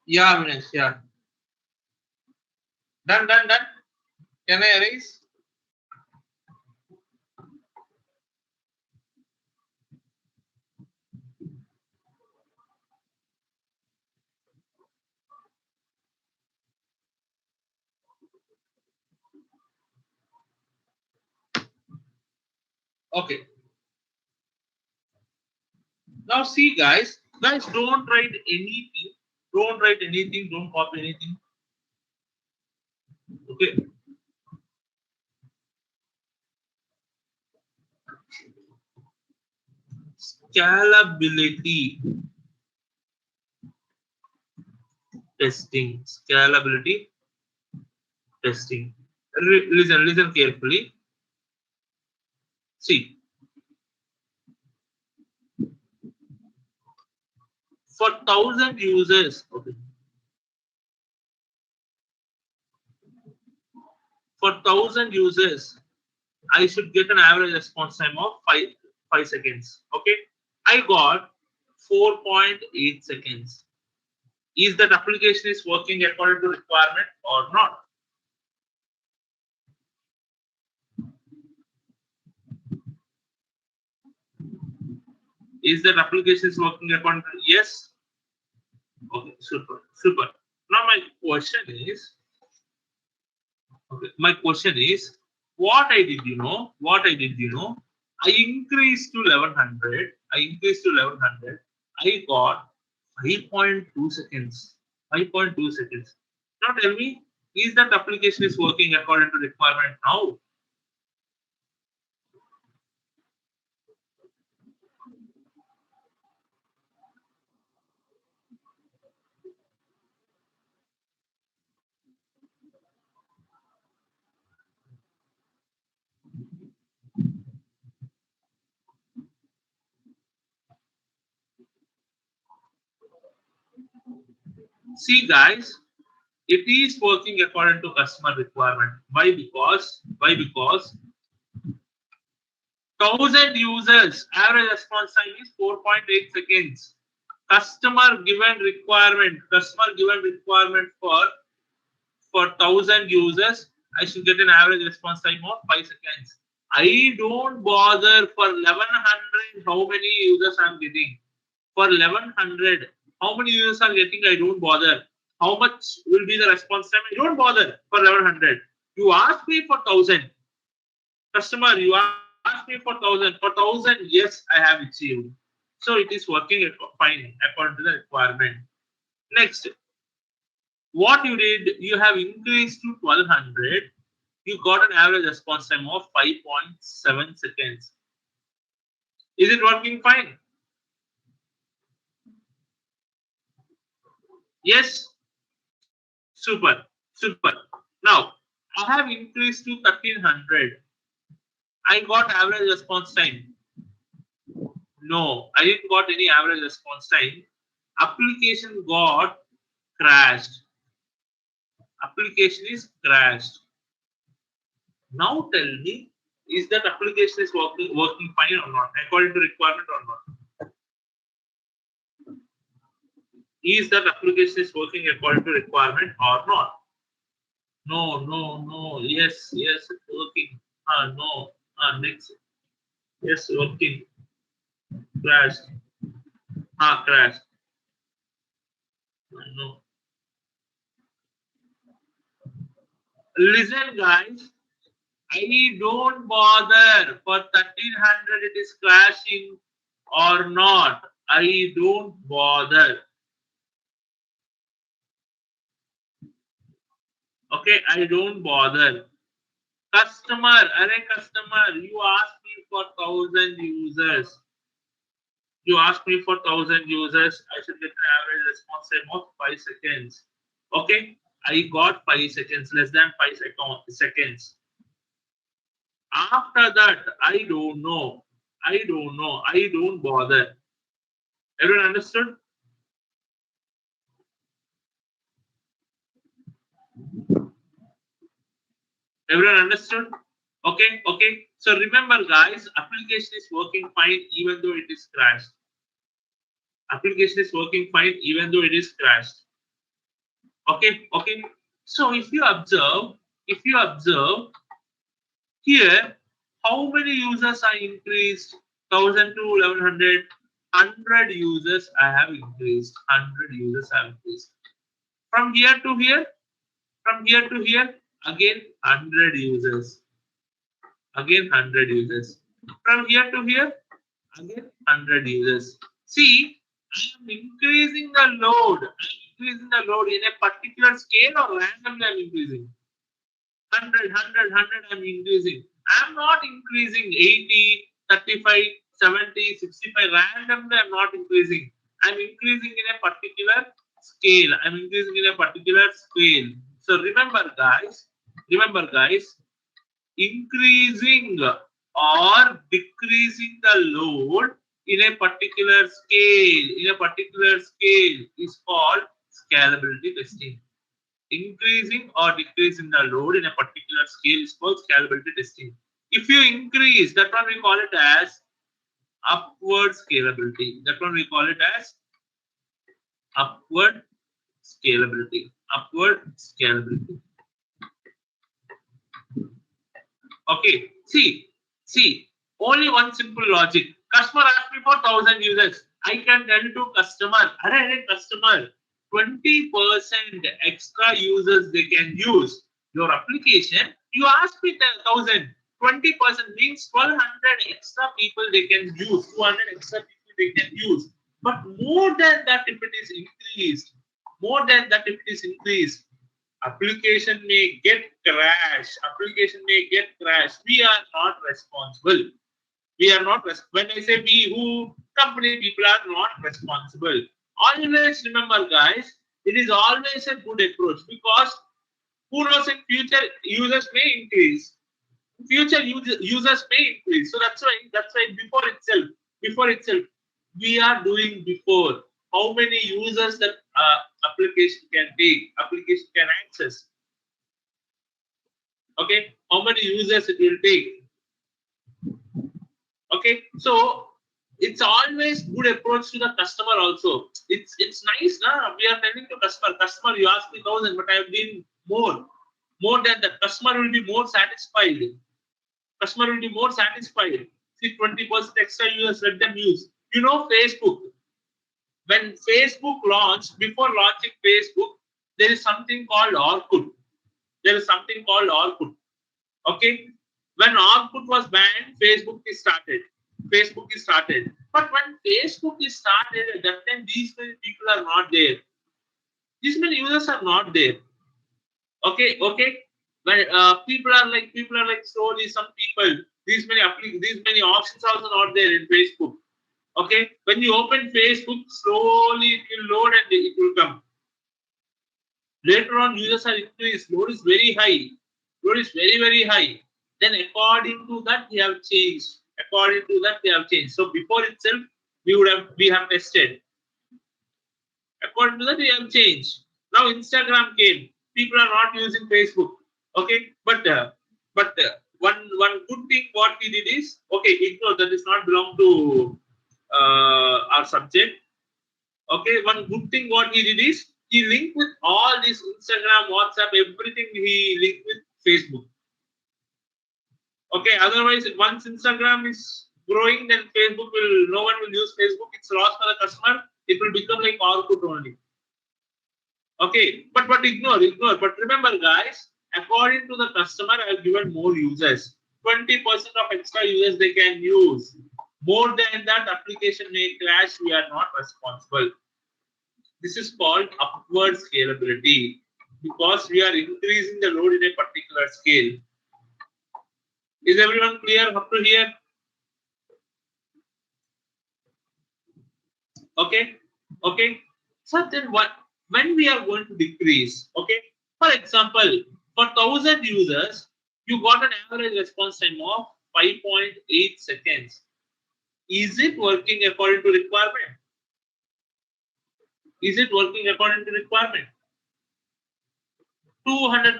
Yeah, Avinash, yeah. Done, done, done. Can I erase? Okay. Now see, guys, don't write anything. Don't write anything. Don't copy anything. Okay. Scalability testing. Scalability testing. Listen, listen carefully. See, for 1,000 users, okay, for 1,000 users, I should get an average response time of 5 seconds. Okay, I got 4.8 seconds. Is that application is working according to requirement or not? Is that application is working according to yes? Okay, super, super. Now my question is, okay, my question is, what I did, what I did, I increased to 1100. I increased to 1100. I got 5.2 seconds. 5.2 seconds. Now tell me, is that application is working according to requirement now? See, guys, it is working according to customer requirement. Why? Because 1,000 users, average response time is 4.8 seconds. Customer given requirement for 1,000 users, I should get an average response time of 5 seconds. I don't bother for 1,100 how many users I'm getting. For 1,100, how many users are getting? I don't bother. How much will be the response time? I don't bother for 1,100. You ask me for 1,000. Customer, you asked me for 1,000. For 1,000, yes, I have achieved. So it is working fine according to the requirement. Next, what you did, you have increased to 1,200. You got an average response time of 5.7 seconds. Is it working fine? Yes. Super. Super. Now, I have increased to 1,300. I got average response time. No, I didn't got any average response time. Application got crashed. Application is crashed. Now tell me, is that application is working fine or not, according to requirement or not? Is that application is working according to requirement or not? No, no, no. Yes, yes, it's working. No. Next. Yes, working. Crashed. Crashed. No. Listen, guys. I don't bother for 1300 it is crashing or not. I don't bother. Okay, I don't bother. Customer, array customer, you asked me for 1,000 users. You asked me for 1,000 users. I should get an average response time of 5 seconds. Okay, I got 5 seconds, less than 5 seconds. After that, I don't know. I don't know. I don't bother. Everyone understood? Everyone understood? Okay, okay. So remember, guys, application is working fine even though it is crashed. Application is working fine even though it is crashed. Okay, okay. So if you observe here, how many users are increased? 1,000 to 1,100. 100 users I have increased. 100 users have increased. From here to here, from here to here, again 100 users. Again 100 users. From here to here, again 100 users. See, I am increasing the load. I am increasing the load in a particular scale or randomly I am increasing. 100, 100, 100 I am increasing. I am not increasing 80, 35, 70, 65. Randomly I am not increasing. I am increasing in a particular scale. I am increasing in a particular scale. So remember guys, increasing or decreasing the load in a particular scale is called scalability testing. Increasing or decreasing the load in a particular scale is called scalability testing. If you increase, that one we call it as upward scalability. That one we call it as upward scalability. Upward scalability. Okay, see, only one simple logic. Customer asked me for 1,000 users. I can tell to customer, array customer, 20% extra users they can use your application. You ask me 1,000. 20% means 1,200 extra people they can use, 200 extra people they can use. But more than that, if it is increased, more than that, if it is increased, application may get crashed. Application may get crashed. We are not responsible. We are not when I say we, who company people are not responsible. Always remember, guys, it is always a good approach because who knows in future users may increase. Future users may increase. So that's why before itself, we are doing before how many users that application can take, application can access. Okay, how many users it will take. Okay, so it's always good approach to the customer also. It's nice now. We are telling to customer, you ask me 1,000, but I have been more than that. Customer will be more satisfied. Customer will be more satisfied. See, 20% extra users, let them use. You know, Facebook. When Facebook launched, before launching Facebook, there is something called Orkut. There is something called Orkut. Okay, when Orkut was banned, Facebook is started. Facebook is started. But when Facebook is started, at that time these many people are not there. These many users are not there. Okay, okay. When people are like slowly. Some people these many options also not there in Facebook. Okay, when you open Facebook, slowly it will load and it will come. Later on, users are increased. Load is very high. Load is very, very high. Then according to that, we have changed. According to that, we have changed. So before itself, we have tested. According to that, we have changed. Now Instagram came. People are not using Facebook. Okay, but But one good thing what he did is, okay, ignore that is not belong to our subject. Okay, one good thing what he did is he linked with all this Instagram, WhatsApp, everything he linked with Facebook. Okay, otherwise once Instagram is growing, then Facebook will, no one will use Facebook. It's lost for the customer. It will become like Orkut only. Okay, but ignore. But remember, guys, according to the customer, I have given more users. 20% of extra users they can use. More than that, application may crash. We are not responsible. This is called upward scalability because we are increasing the load in a particular scale. Is everyone clear up to here? Okay. So then what? When we are going to decrease, okay? For example, for 1,000 users, you got an average response time of 5.8 seconds. Is it working according to requirement? Is it working according to requirement? 200.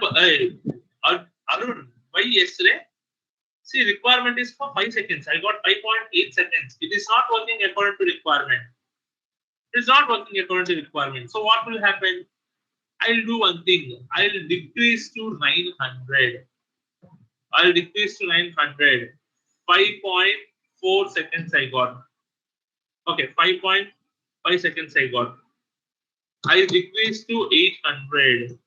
Arun, why yesterday? See, requirement is for 5 seconds. I got 5.8 seconds. It is not working according to requirement. It's not working according to requirement. So what will happen? I'll do one thing. I'll decrease to 900. I'll decrease to 900. 5.4 seconds I got. Okay, 5.5 seconds I got. I decrease to 800.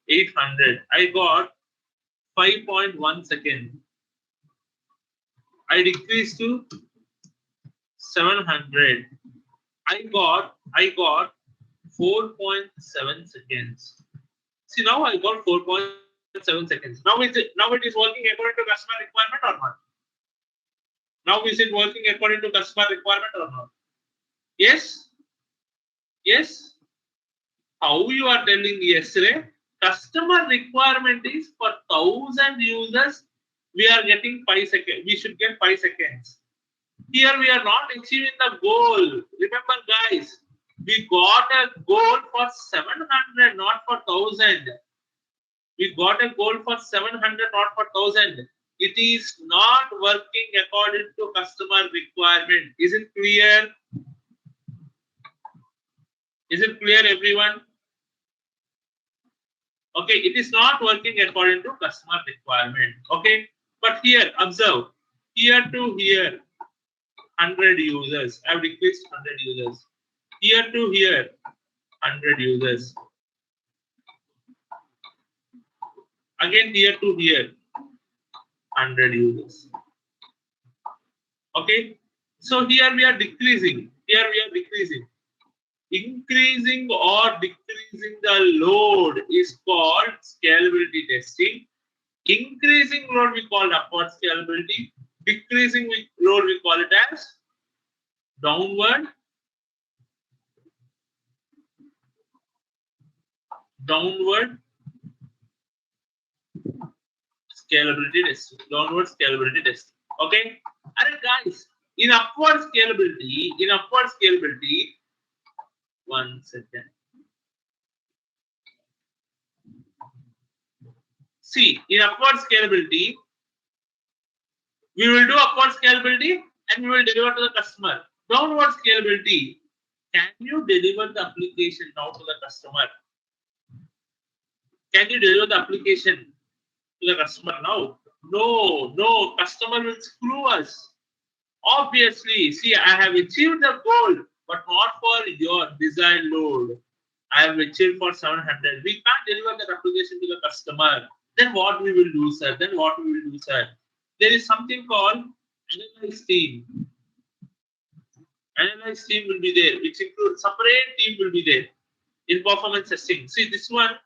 800. I got 5.1 second. I decrease to 700. I got 4.7 seconds. See, now I got 4.7 seconds. Now it is working according to customer requirement or not? Now is it working according to customer requirement or not? Yes? Yes? How you are telling yesterday? Customer requirement is for 1,000 users, we are getting 5 seconds. We should get 5 seconds. Here we are not achieving the goal. Remember, guys, we got a goal for 700, not for 1,000. We got a goal for 700, not for 1,000. It is not working according to customer requirement. Is it clear? Is it clear, everyone? Okay, it is not working according to customer requirement. Okay, but here, observe, here to here, 100 users. I have decreased 100 users. Here to here, 100 users. Again, here to here, 100 users. Okay, so here we are decreasing. Here we are decreasing. Increasing or decreasing the load is called scalability testing. Increasing load we call upward scalability. Decreasing load we call it as downward scalability testing. Downward scalability testing. Okay, and guys, in upward scalability, one second. See, in upward scalability, we will do upward scalability and we will deliver to the customer. Downward scalability, can you deliver the application now to the customer? Can you deliver the application to the customer now? No, customer will screw us. Obviously, see, I have achieved the goal, but not for your desired load. I have achieved for 700. We can't deliver that application to the customer. Then what we will do, sir? There is something called analyze team. Analyze team will be there, which includes separate team will be there in performance testing. See, this one,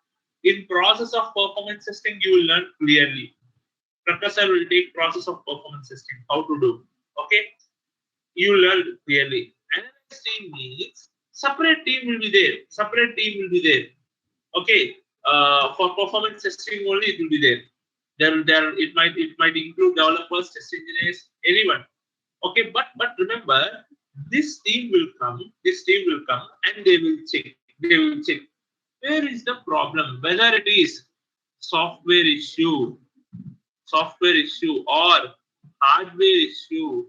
in process of performance testing, you will learn clearly. Professor will take process of performance testing, how to do. Okay, you learn clearly. Analyze team means separate team will be there. Okay, for performance testing only it will be there. It might include developers, test engineers, anyone. Okay, but remember, this team will come and they will check. Where is the problem? Whether it is software issue, software issue, or hardware issue,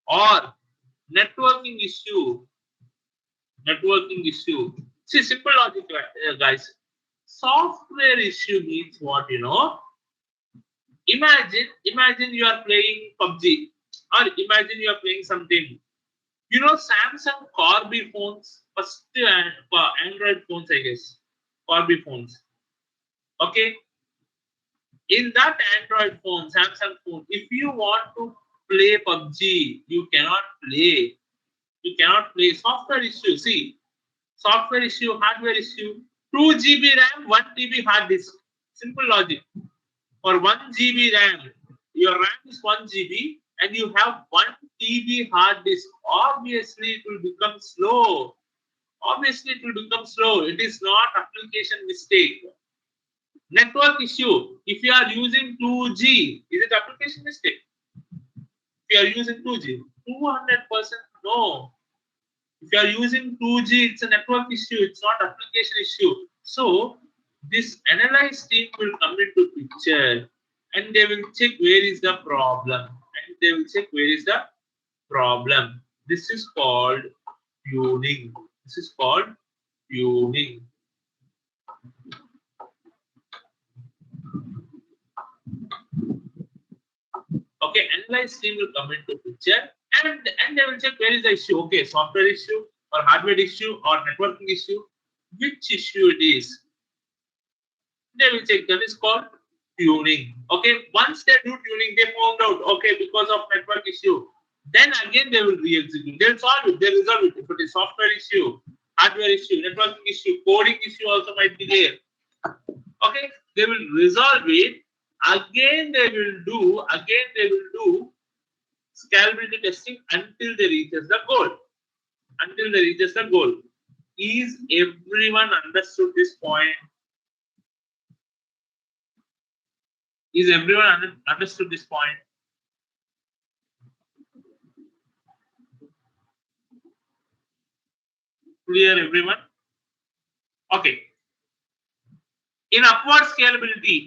or networking issue, See, simple logic, guys. Software issue means what, you know? Imagine you are playing PUBG, or imagine you are playing something. You know, Samsung Corby phones, first for Android phones, I guess. Corby phones. Okay. In that Android phone, Samsung phone, if you want to play PUBG, you cannot play. You cannot play. Software issue. See, software issue, hardware issue. 2 GB RAM, 1 TB hard disk. Simple logic. For 1 GB RAM, your RAM is 1 GB and you have 1 TB hard disk. Obviously, it will become slow. It is not application mistake. Network issue. If you are using 2G, is it application mistake? If you are using 2G, 200% no. If you are using 2G, it's a network issue, it's not application issue. So this analyze team will come into picture and they will check where is the problem. This is called tuning. Okay, analyze team will come into picture and they will check where is the issue. Okay, software issue or hardware issue or networking issue. Which issue it is? They will check. That is called tuning. Okay, once they do tuning, they found out, okay, because of network issue. Then again they will re-execute. They'll solve it. They'll resolve it. If it is software issue, hardware issue, networking issue, coding issue also might be there. Okay, they will resolve it. Again they will do scalability testing until they reaches the goal. Is everyone understood this point? Is everyone understood this point? Clear, everyone? Okay. In upward scalability,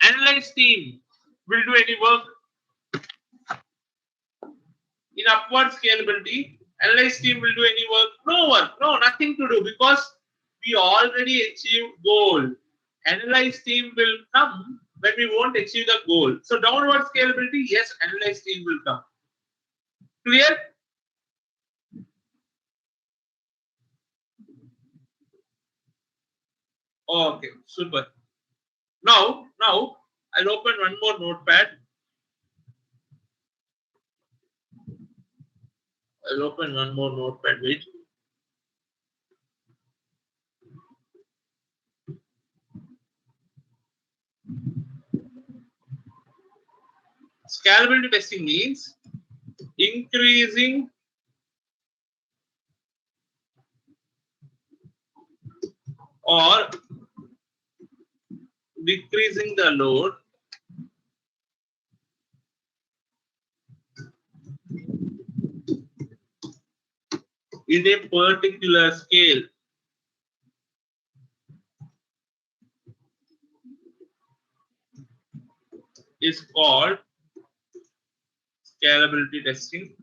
analyze team will do any work. In upward scalability, analyze team will do any work? No work, no, nothing to do because we already achieved goal. Analyze team will come when we won't achieve the goal. So downward scalability, yes, analyze team will come. Clear? Okay, super. Now I'll open one more notepad. Wait. Scalability testing means increasing or decreasing the load in a particular scale. Is called scalability testing.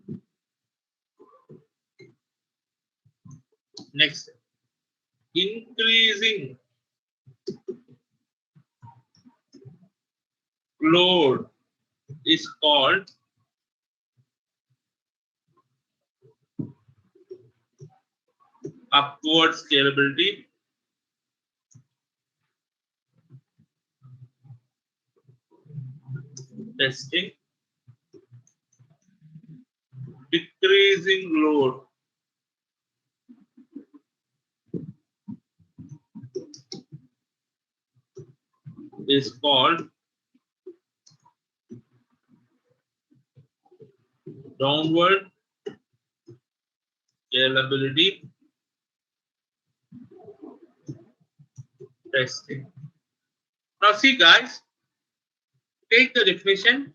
Next, increasing load is called upward scalability. Testing. Decreasing load is called downward scalability testing. Now see guys, take the definition.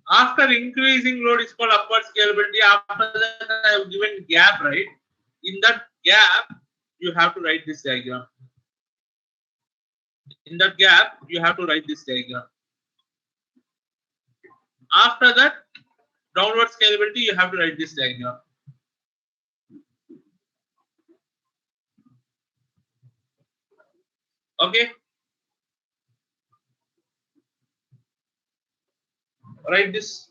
After increasing load is called upward scalability. After that I have given gap, right? In that gap, you have to write this diagram. In that gap, you have to write this diagram. After that, downward scalability, you have to write this diagram. Okay. Write this.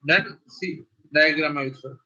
Then see diagram I will show.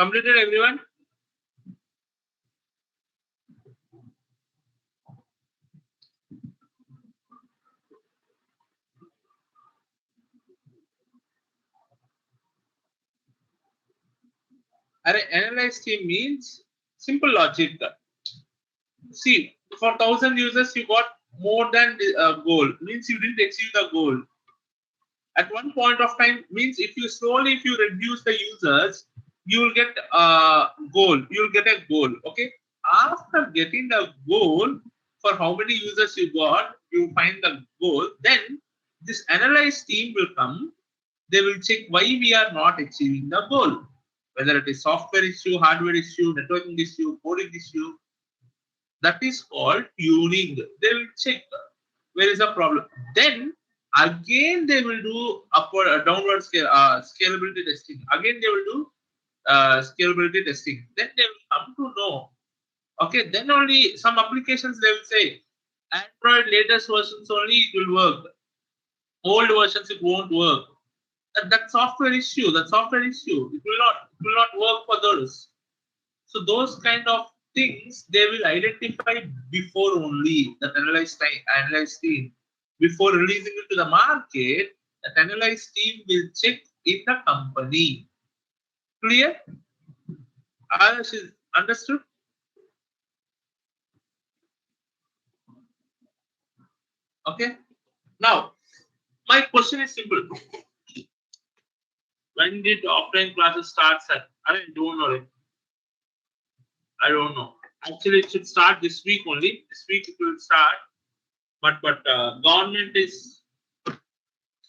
Completed, everyone? Analyze team means simple logic. See, for 1,000 users, you got more than the goal. Means you didn't achieve the goal. At one point of time, means if you reduce the users, you will get a goal. You will get a goal. Okay. After getting the goal, for how many users you got, you find the goal. Then this analyze team will come. They will check why we are not achieving the goal. Whether it is software issue, hardware issue, networking issue, coding issue, that is called tuning. They will check where is the problem. Then again they will do upward downward scalability testing. Again they will do scalability testing. Then they will come to know. Okay, then only some applications they will say Android latest versions only it will work. Old versions it won't work. That software issue. That software issue. It will not work for those. So those kind of things they will identify before only that analyze team. Before releasing it to the market, that analyze team will check in the company. Clear? Understood? Okay. Now, my question is simple. When did offline classes start, sir? I don't know. I don't know. Actually, it should start this week only. This week it will start. But government is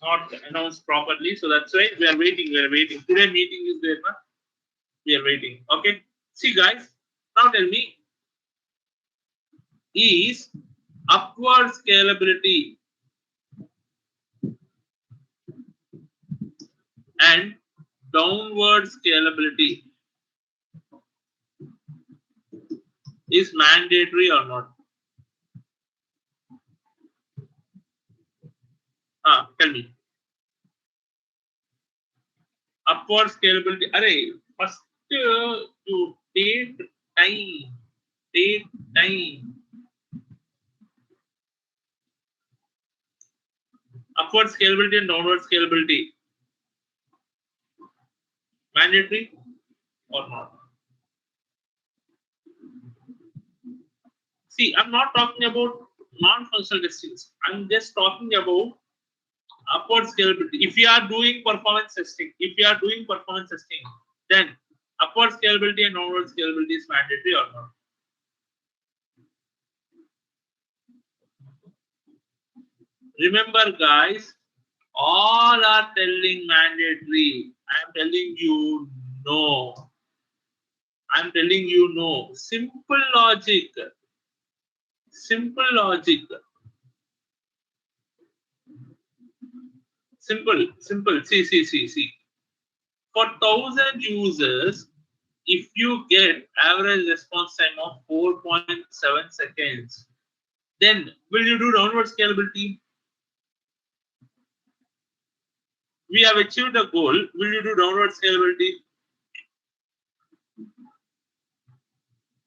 not announced properly, so that's why we are waiting. We are waiting. Today meeting is there, na? We are waiting. Okay. See, guys. Now tell me, is upward scalability and downward scalability is mandatory or not? Tell me. Upward scalability. Array, first you take time. Take time. Upward scalability and downward scalability. Mandatory or not? See, I'm not talking about non-functional testings. I'm just talking about upward scalability. If you are doing performance testing, then upward scalability and downward scalability is mandatory or not? Remember, guys, all are telling mandatory. I'm telling you no. I'm telling you no. Simple logic. Simple logic. Simple. See. For 1,000 users, if you get average response time of 4.7 seconds, then will you do downward scalability? We have achieved the goal. Will you do downward scalability?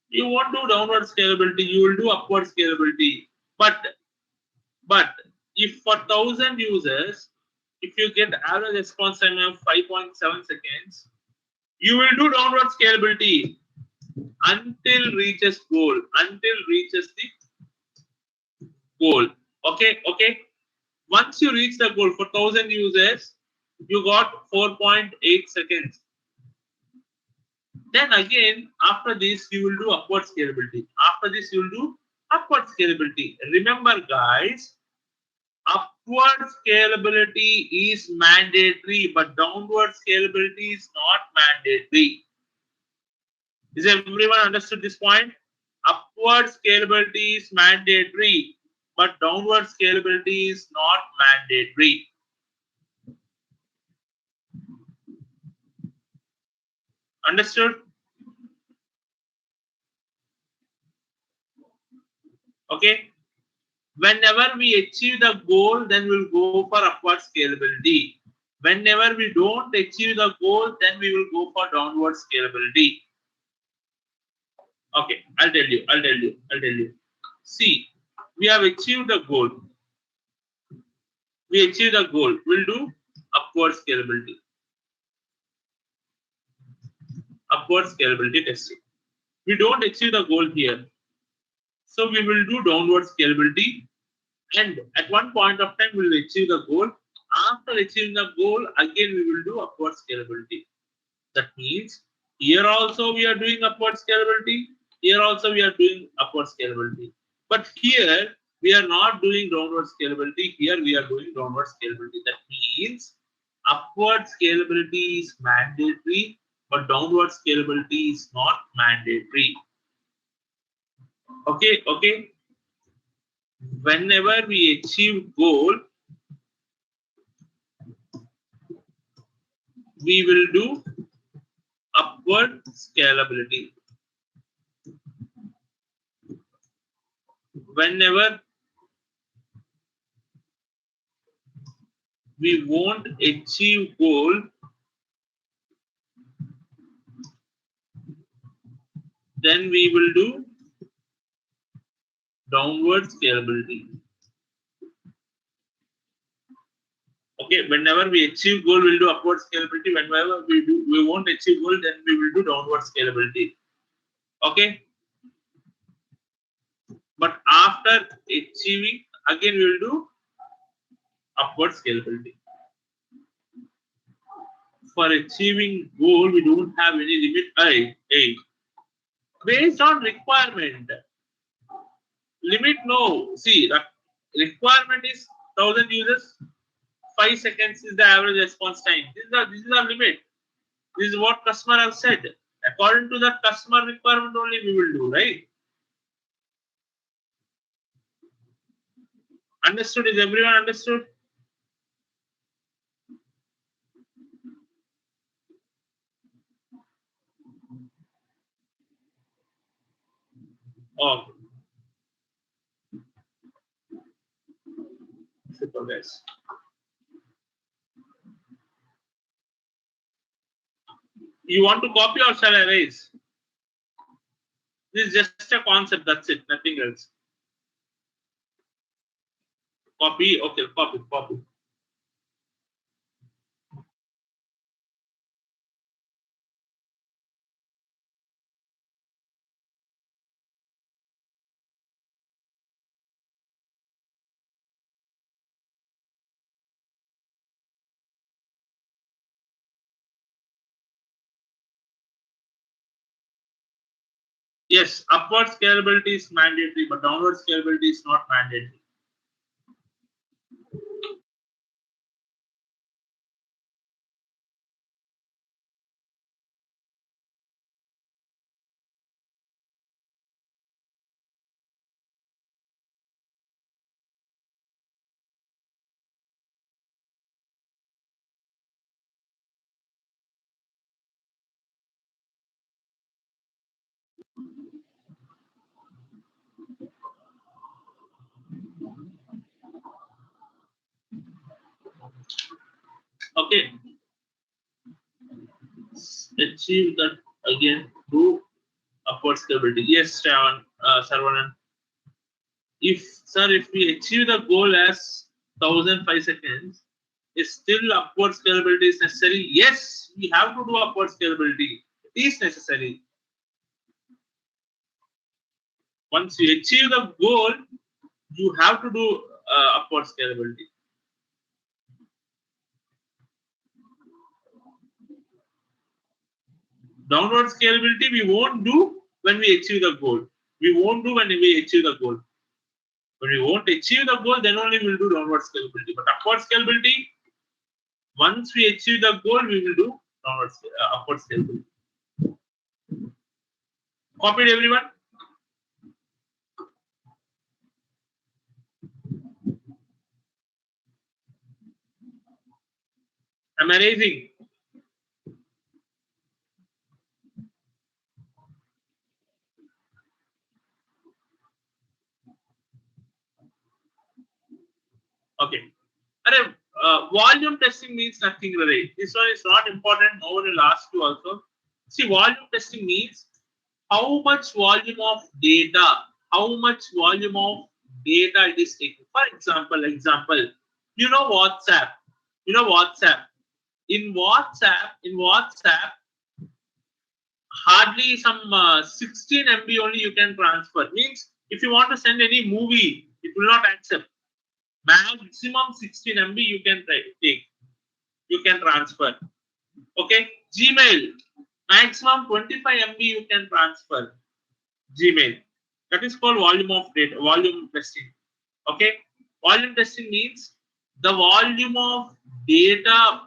You won't do downward scalability. You will do upward scalability. But if for 1,000 users, if you get average response time of 5.7 seconds, you will do downward scalability until reaches goal. Until reaches the goal. Okay. Once you reach the goal for 1,000 users, you got 4.8 seconds. Then again, after this, you will do upward scalability. Remember, guys, upward scalability is mandatory, but downward scalability is not mandatory. Is everyone understood this point? Upward scalability is mandatory, but downward scalability is not mandatory. Understood? Okay. Whenever we achieve the goal, then we'll go for upward scalability. Whenever we don't achieve the goal, then we will go for downward scalability. Okay, I'll tell you. See, we have achieved the goal. We achieve the goal. We'll do upward scalability. Upward scalability testing. We don't achieve the goal here. So we will do downward scalability. And at one point of time, we will achieve the goal. After achieving the goal, again we will do upward scalability. That means here also we are doing upward scalability. Here also we are doing upward scalability. But here we are not doing downward scalability. Here we are doing downward scalability. That means upward scalability is mandatory, but downward scalability is not mandatory. Okay. Whenever we achieve goal, we will do upward scalability. Whenever we won't achieve goal, then we will do downward scalability. Okay, whenever we achieve goal, we'll do upward scalability. Whenever we won't achieve goal, then we will do downward scalability. Okay. But after achieving, again we will do upward scalability. For achieving goal, we don't have any limit. Based on requirement. Limit no. See, the requirement is 1,000 users. 5 seconds is the average response time. This is our limit. This is what customer have said. According to that customer requirement only we will do, right? Understood? Is everyone understood? Okay. Super guys. You want to copy or shall I erase? This is just a concept, that's it, nothing else. Copy, okay, copy. Yes, upward scalability is mandatory, but downward scalability is not mandatory. Okay. Achieve that again through upward scalability. Yes, Saravanan. If we achieve the goal as 1,005 seconds, is still upward scalability is necessary? Yes, we have to do upward scalability. It is necessary. Once you achieve the goal, you have to do upward scalability. Downward scalability we won't do when we achieve the goal. We won't do when we achieve the goal. When we won't achieve the goal, then only we'll do downward scalability. But upward scalability, once we achieve the goal, we will do upward scalability. Copied everyone? Am I raising? Okay. volume testing means nothing, right? This one is not important. No one will ask you also. See, volume testing means how much volume of data, how much volume of data it is taking. For example, you know WhatsApp. You know WhatsApp. In WhatsApp, hardly some 16 MB only you can transfer. Means if you want to send any movie, it will not accept. Maximum 16 MB you can take. You can transfer. Okay. Gmail, maximum 25 MB you can transfer. Gmail. That is called volume of data, volume testing. Okay. Volume testing means the volume of data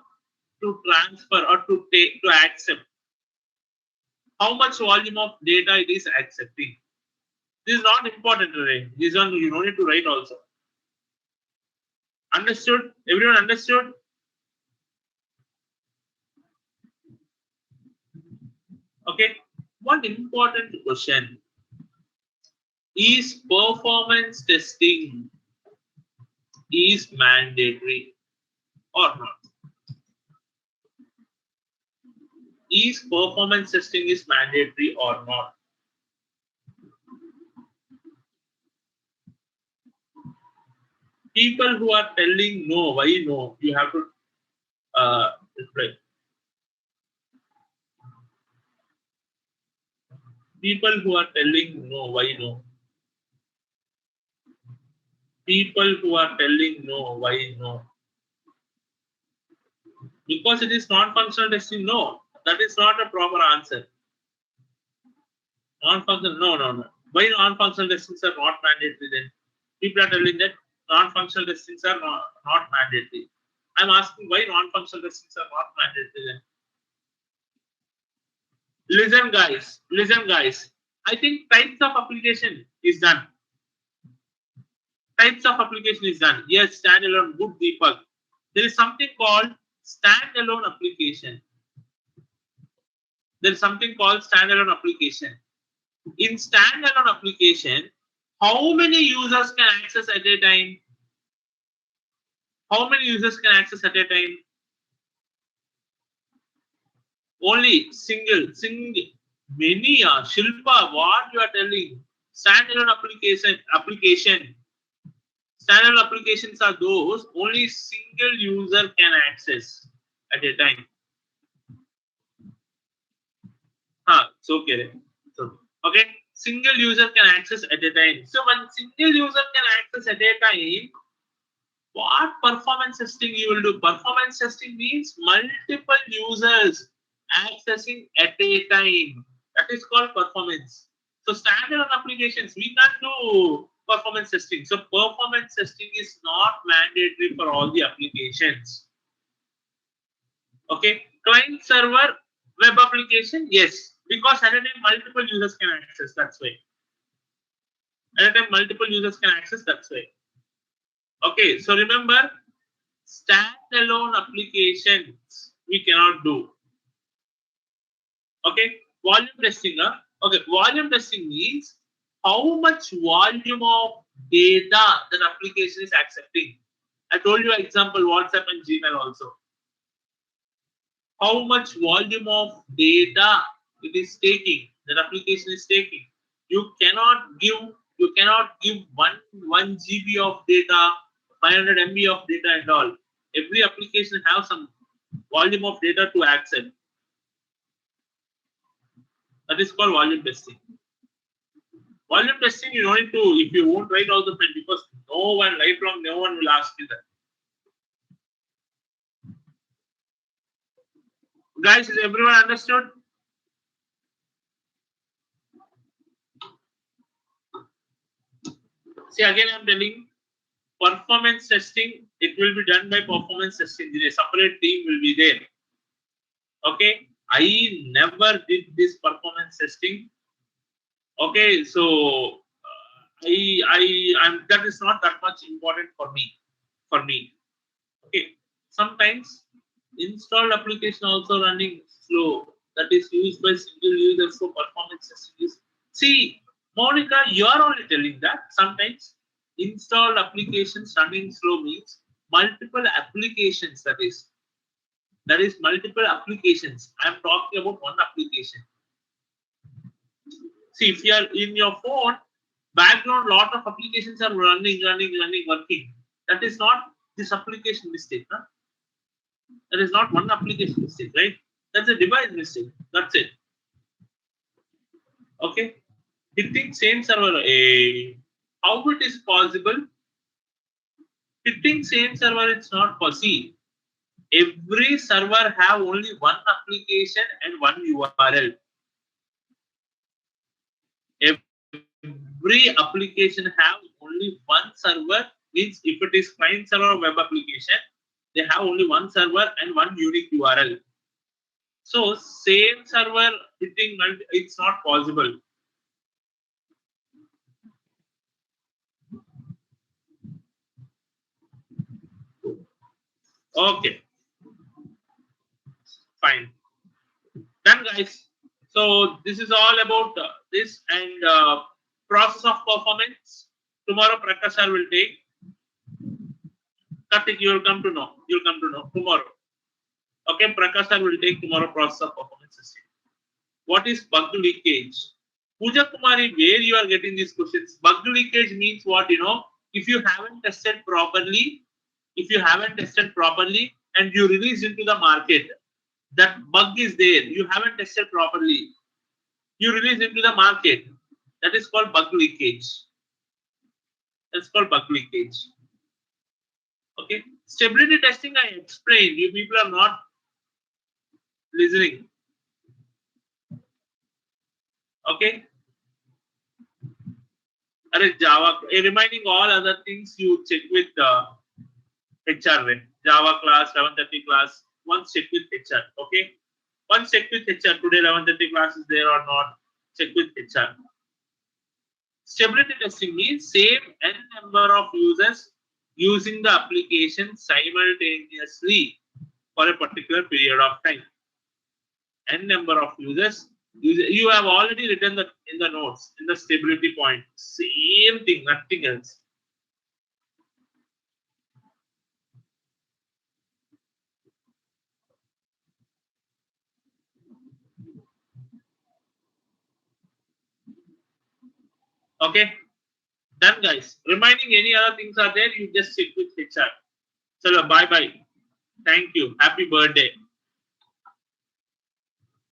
to transfer or to take to accept. How much volume of data it is accepting. This is not important to write. This one you don't need to write also. Understood? Everyone understood? Okay. One important question. Is performance testing is mandatory or not? Is performance testing is mandatory or not? People who are telling no, why no? You have to reply. People who are telling no, why no? People who are telling no, why no? Because it is non-functional testing, no. That is not a proper answer. Non-functional, no. Why non-functional testings are not mandatory then? People are telling that non-functional testings are not mandatory. I'm asking why non-functional testings are not mandatory then? Listen guys. I think types of application is done. Types of application is done. Yes, standalone, good Deepak. There is something called standalone application. There is something called standalone application. In standalone application, how many users can access at a time? How many users can access at a time? Only single. Many are. Shilpa, what you are telling? Standalone application. Standalone applications are those only single user can access at a time. It's okay. Okay. Single user can access at a time. So when single user can access at a time, what performance testing you will do? Performance testing means multiple users accessing at a time. That is called performance. So standalone applications, we can't do performance testing. So performance testing is not mandatory for all the applications. Okay. Client server web application, yes. Because at a time multiple users can access, that's why. At a time multiple users can access, that's why. Okay, so remember, standalone applications we cannot do. Okay, volume testing. Okay, volume testing means how much volume of data that application is accepting. I told you example WhatsApp and Gmail also. How much volume of data it is taking, that application is taking. You cannot give 1 GB of data, 500 MB of data and all. Every application have some volume of data to accept. That is called volume testing. Volume testing you don't need to, if you won't write all the pen, because no one will ask you that. Guys, is everyone understood? See, again I'm telling, performance testing, it will be done by performance testing. A separate team will be there. Okay, I never did this performance testing. Okay, so that is not that much important for me. Okay, sometimes installed application also running slow. That is used by single users. So performance testing is. See, Monica, you are only telling that sometimes installed applications running slow means multiple applications. That is multiple applications. I am talking about one application. See, if you are in your phone, background, lot of applications are running, working. That is not this application mistake. Huh? That is not one application mistake, right? That's a device mistake. That's it. Okay. Hitting same server. How it is possible? Hitting same server, it's not possible. Every server have only one application and one URL. Every application have only one server. Means if it is client server or web application, they have only one server and one unique URL. So same server hitting, it's not possible. Okay, fine. Done, guys. So this is all about this and process of performance. Tomorrow Prakash sir will take. Karthik, you will come to know. You'll come to know tomorrow. Okay, Prakash sir will take tomorrow process of performance system. What is bug leakage? Pooja Kumari, where you are getting these questions? Bug leakage means what? If you haven't tested properly, and you release into the market, that bug is there. You haven't tested properly. You release into the market. That is called bug leakage. That's called bug leakage. Okay. Stability testing, I explained. You people are not listening. Okay. Java, reminding all other things you check with HR. Java class, 11:30 class. Once check with HR. Okay. Once check with HR. Today 11:30 class is there or not? Check with HR. Stability testing means same n number of users using the application simultaneously for a particular period of time. N number of users. You have already written that in the notes, in the stability point. Same thing, nothing else. Okay, done, guys. Reminding any other things are there, you just stick with HR. So bye bye. Thank you. Happy birthday.